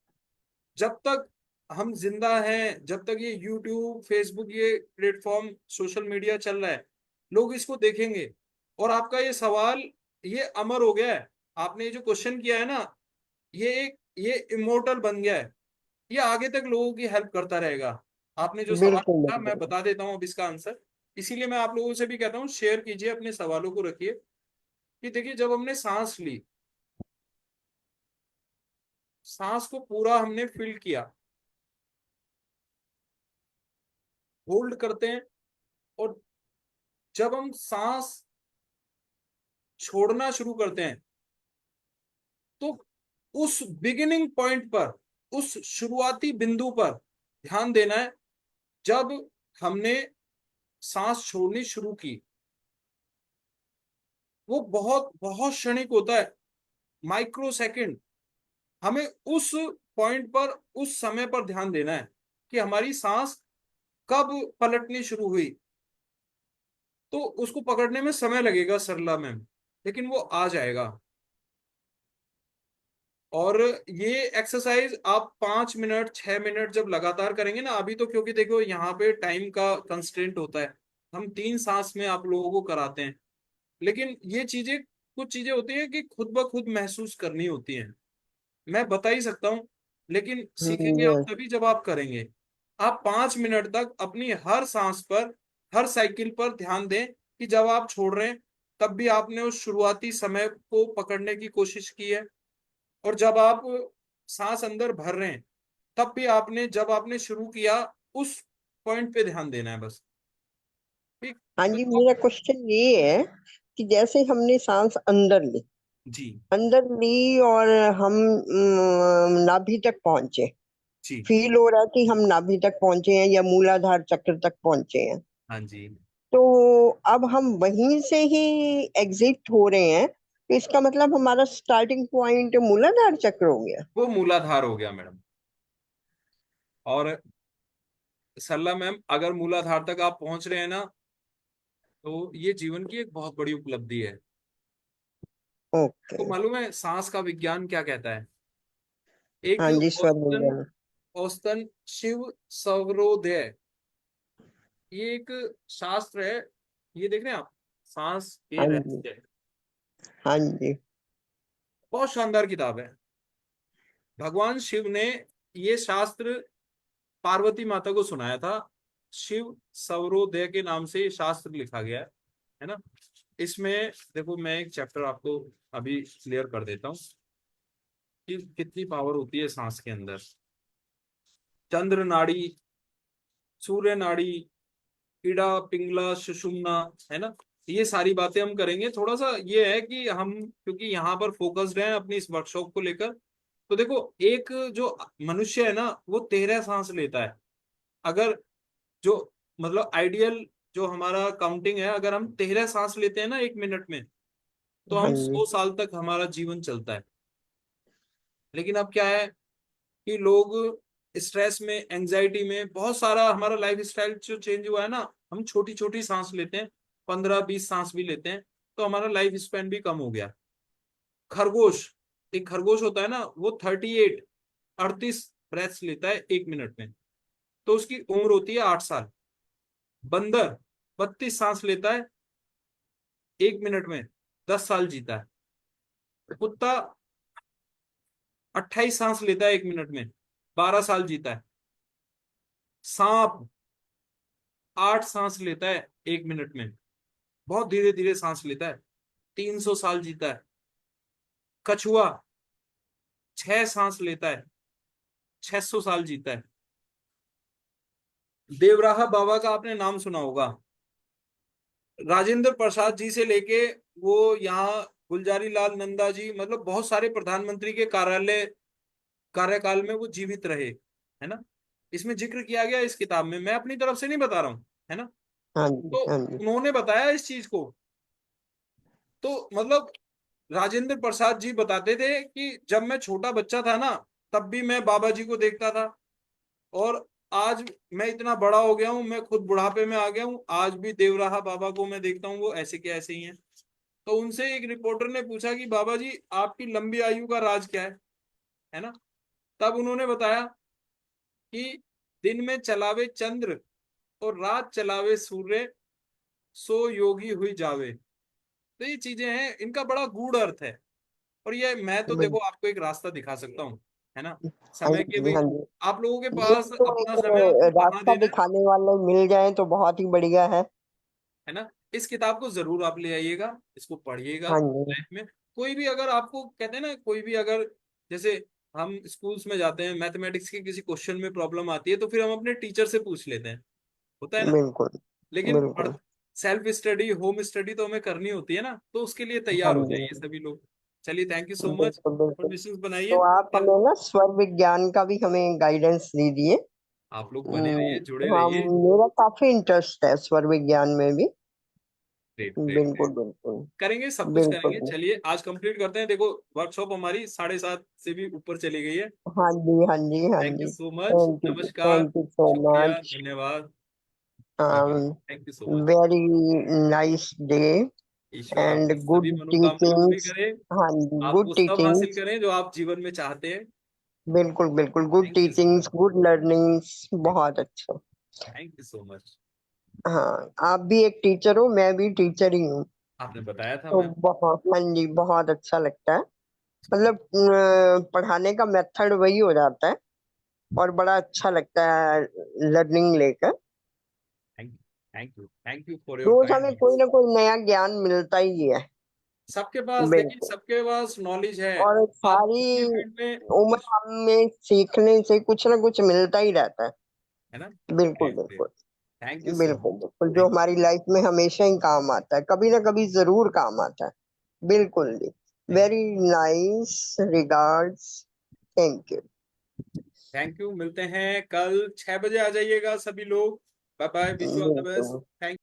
जब तक हम जिंदा हैं, जब तक ये यूट्यूब फेसबुक ये प्लेटफॉर्म सोशल मीडिया चल रहा है, लोग इसको देखेंगे। और आपका ये सवाल ये अमर हो गया है। आपने ये जो क्वेश्चन किया है ना, ये इमोर्टल बन गया है, ये आगे तक लोगों की हेल्प करता रहेगा। आपने जो सवाल बिल्कुल पूछा मैं बिल्कुल। बता देता हूँ अब इसका आंसर। इसीलिए मैं आप लोगों से भी कहता हूँ शेयर कीजिए, अपने सवालों को रखिए। कि देखिए जब हमने सांस ली, सांस को पूरा हमने फिल किया, होल्ड करते हैं, और जब हम सांस छोड़ना शुरू करते हैं तो उस बिगिनिंग पॉइंट पर, उस शुरुआती बिंदु पर ध्यान देना है जब हमने सांस छोड़नी शुरू की। वो बहुत बहुत क्षणिक होता है, माइक्रो सेकंड। हमें उस पॉइंट पर, उस समय पर ध्यान देना है कि हमारी सांस कब पलटनी शुरू हुई। तो उसको पकड़ने में समय लगेगा सरला मैम, लेकिन वो आ जाएगा। और ये एक्सरसाइज आप 5 मिनट 6 मिनट जब लगातार करेंगे ना, अभी तो क्योंकि देखो यहाँ पे टाइम का कंस्ट्रेंट होता है, हम 3 सांस में आप लोगों को कराते हैं, लेकिन ये चीजें, कुछ चीजें होती हैं कि खुद ब खुद महसूस करनी होती हैं। मैं बता ही सकता हूँ, लेकिन सीखेंगे आप यस। तभी जब आप करेंगे। आप 5 मिनट तक अपनी हर सांस पर, हर साइकिल पर ध्यान दें कि जब आप छोड़ रहे हैं तब भी आपने उस शुरुआती समय को पकड़ने की कोशिश की है, और जब आप सांस अंदर भर रहे हैं तब भी आपने, जब आपने शुरू किया उस पॉइंट पे ध्यान देना है बस। ठीक। हाँ तो जी, आप, मेरा क्वेश्चन ये है कि जैसे हमने सांस अंदर ली, जी अंदर ली और हम नाभि तक पहुंचे, जी, फील हो रहा है कि हम नाभि तक पहुंचे हैं या मूलाधार चक्र तक पहुंचे हैं, हाँ जी, तो अब हम वहीं से ही एग्जिट हो रहे हैं, तो इसका मतलब हमारा स्टार्टिंग पॉइंट मूलाधार चक्र हो गया। वो मूलाधार हो गया मैडम। और सरला मैम, अगर मूलाधार तक आप पहुंच रहे हैं ना, तो ये जीवन की एक बहुत बड़ी उपलब्धि है। ओके। तो मालूम है सांस का विज्ञान क्या कहता है? एक हाँ जी, औसतन, स्वरंजन। औसतन शिव सवरोदय, ये एक शास्त्र है। ये देख रहे हैं आप, सांस के हाँ जी। रहस्य। हाँ जी। बहुत शानदार किताब है। भगवान शिव ने ये शास्त्र पार्वती माता को सुनाया था। शिव सवरोदय के नाम से ये शास्त्र लिखा गया है ना। इसमें देखो मैं एक चैप्टर आपको अभी क्लियर कर देता हूँ कि कितनी पावर होती है सांस के अंदर। चंद्र नाड़ी, सूर्य नाड़ी, इड़ा पिंगला सुषुम्ना, है ना। ये सारी बातें हम करेंगे। थोड़ा सा ये है कि हम क्योंकि यहाँ पर फोकस्ड हैं अपनी इस वर्कशॉप को लेकर, तो देखो एक जो मनुष्य है ना वो 13 सांस लेता है। अगर जो मतलब आइडियल जो हमारा काउंटिंग है, अगर हम 13 सांस लेते हैं ना 1 मिनट में, तो हाँ हम जी। 100 साल तक हमारा जीवन चलता है। लेकिन अब क्या है कि लोग स्ट्रेस में, एंजाइटी में, बहुत सारा हमारा लाइफ स्टाइल जो चेंज हुआ है ना, हम छोटी छोटी सांस लेते हैं, 15-20 सांस भी लेते हैं, तो हमारा लाइफ स्पैन भी कम हो गया। खरगोश, एक खरगोश होता है ना, वो 38 ब्रेथ्स लेता है 1 मिनट में, तो उसकी उम्र होती है 8 साल। बंदर 32 सांस लेता है 1 मिनट में, 10 साल जीता है। कुत्ता 28 सांस लेता है 1 मिनट में, 12 साल जीता है। सांप 8 सांस लेता है 1 मिनट में, बहुत धीरे धीरे सांस लेता है, 300 साल जीता है। कछुआ 6 सांस लेता है, 600 साल जीता है। देवराहा बाबा का आपने नाम सुना होगा। राजेंद्र प्रसाद जी से लेके वो यहाँ गुलजारी लाल नंदा जी, मतलब बहुत सारे प्रधानमंत्री के कार्यकाल में वो जीवित रहे, है ना। इसमें जिक्र किया गया इस किताब में, मैं अपनी तरफ से नहीं बता रहा हूँ, है ना। हाँ जी। तो हाँ जी। उन्होंने बताया इस चीज को। तो मतलब राजेंद्र प्रसाद जी बताते थे कि जब मैं छोटा बच्चा था ना, तब भी मैं बाबा जी को देखता था, और आज मैं इतना बड़ा हो गया हूँ, मैं खुद बुढ़ापे में आ गया हूँ, आज भी देवराहा बाबा को मैं देखता हूँ, वो ऐसे के ऐसे ही हैं। तो उनसे एक रिपोर्टर ने पूछा कि बाबा जी आपकी लंबी आयु का राज क्या है ना। तब उन्होंने बताया कि दिन में चलावे चंद्र और रात चलावे सूर्य, सो योगी हुई जावे। तो ये चीजें हैं, इनका बड़ा गूढ़ अर्थ है, और ये मैं तो देखो आपको एक रास्ता दिखा सकता हूँ, है ना, हाँ समय के जी, भी। हाँ जी। आप लोगों के ये पास तो अपना एक समय आपको कहाँ रास्ता देना दिखाने वाले मिल जाए तो बहुत ही बढ़िया है ना। इस किताब को जरूर आप ले आइएगा, इसको पढ़िएगा हाँ जी, लाइफ में। कोई भी अगर आपको कहते हैं ना, कोई भी अगर जैसे हम स्कूल्स में जाते हैं, मैथमेटिक्स के किसी क्वेश्चन में प्रॉब्लम आती है तो फिर हम अपने टीचर से पूछ लेते हैं, होता है ना। बिल्कुल, लेकिन बिल्कुल। सेल्फ स्टडी, होम स्टडी तो हमें करनी होती है ना, तो उसके लिए हाँ तैयार हो जी, जाइए सभी लोग। चलिए, थैंक यू सो मच। बिल्कुल, बिल्कुल। परमिशन बनाइए। तो आप कल हमें ना स्वर विज्ञान का भी हमें गाइडेंस दीजिए। आप लोग बने रहिए, जुड़े हाँ, रहिए। मेरा काफी इंटरेस्ट है स्वर विज्ञान में भी। Great great great. बिल्कुल, बिल्कुल, करेंगे, सब कुछ करेंगे। बिल्कुल। चलिए आज कंप्लीट करते हैं। देखो वर्कशॉप हमारी 7:30 से भी ऊपर चली गई है। हाँ जी, हाँ जी, हाँ थैंक यू जी। So much. नमस्कार। थैंक यू सो शुक्रिया, मच। धन्यवाद। Bye bye. Thank you so much. Very nice day ईश्वर एंड आपकी सभी गुड मनोकामनाएं पूरी टीचिंग्स। करे। हाँ जी, आप गुड वो सब हासिल टीचिंग्स। करें जो आप जीवन में चाहते हैं। बिल्कुल, बिल्कुल, good thank you so teachings, good learnings, much. बहुत अच्छा। Thank you so much. हाँ, आप भी एक टीचर हो, मैं भी टीचर ही हूँ। आपने बताया था तो मैम। बहुत, हाँ जी, बहुत अच्छा लगता है। मतलब पढ़ाने का मेथड वही हो जाता है और बड़ा अच्छा लगता है लर्निंग लेकर। Thank you, thank you, thank you for your रोज काइंड हमें कोई वर्ड्स। ना कोई नया ज्ञान मिलता ही है। सबके पास देखिए, बिल्कुल। सबके पास नॉलेज है। और आप सारी किसी फील्ड में उम्र कुछ, हमें सीखने से कुछ ना कुछ मिलता ही रहता है। है ना। बिल्कुल, ग्रेट ग्रेट। बिल्कुल, थैंक यू सो बिल्कुल, मच। बिल्कुल, जो थैंक हमारी लाइफ में हमेशा ही काम आता है, कभी ना कभी जरूर काम आता है। बिल्कुल जी। Thank very nice regards. Thank you. Thank you. मिलते हैं कल 6 बजे, आ जाइएगा सभी लोग। Bye bye, wish you all the best. बिल्कुल। थैंक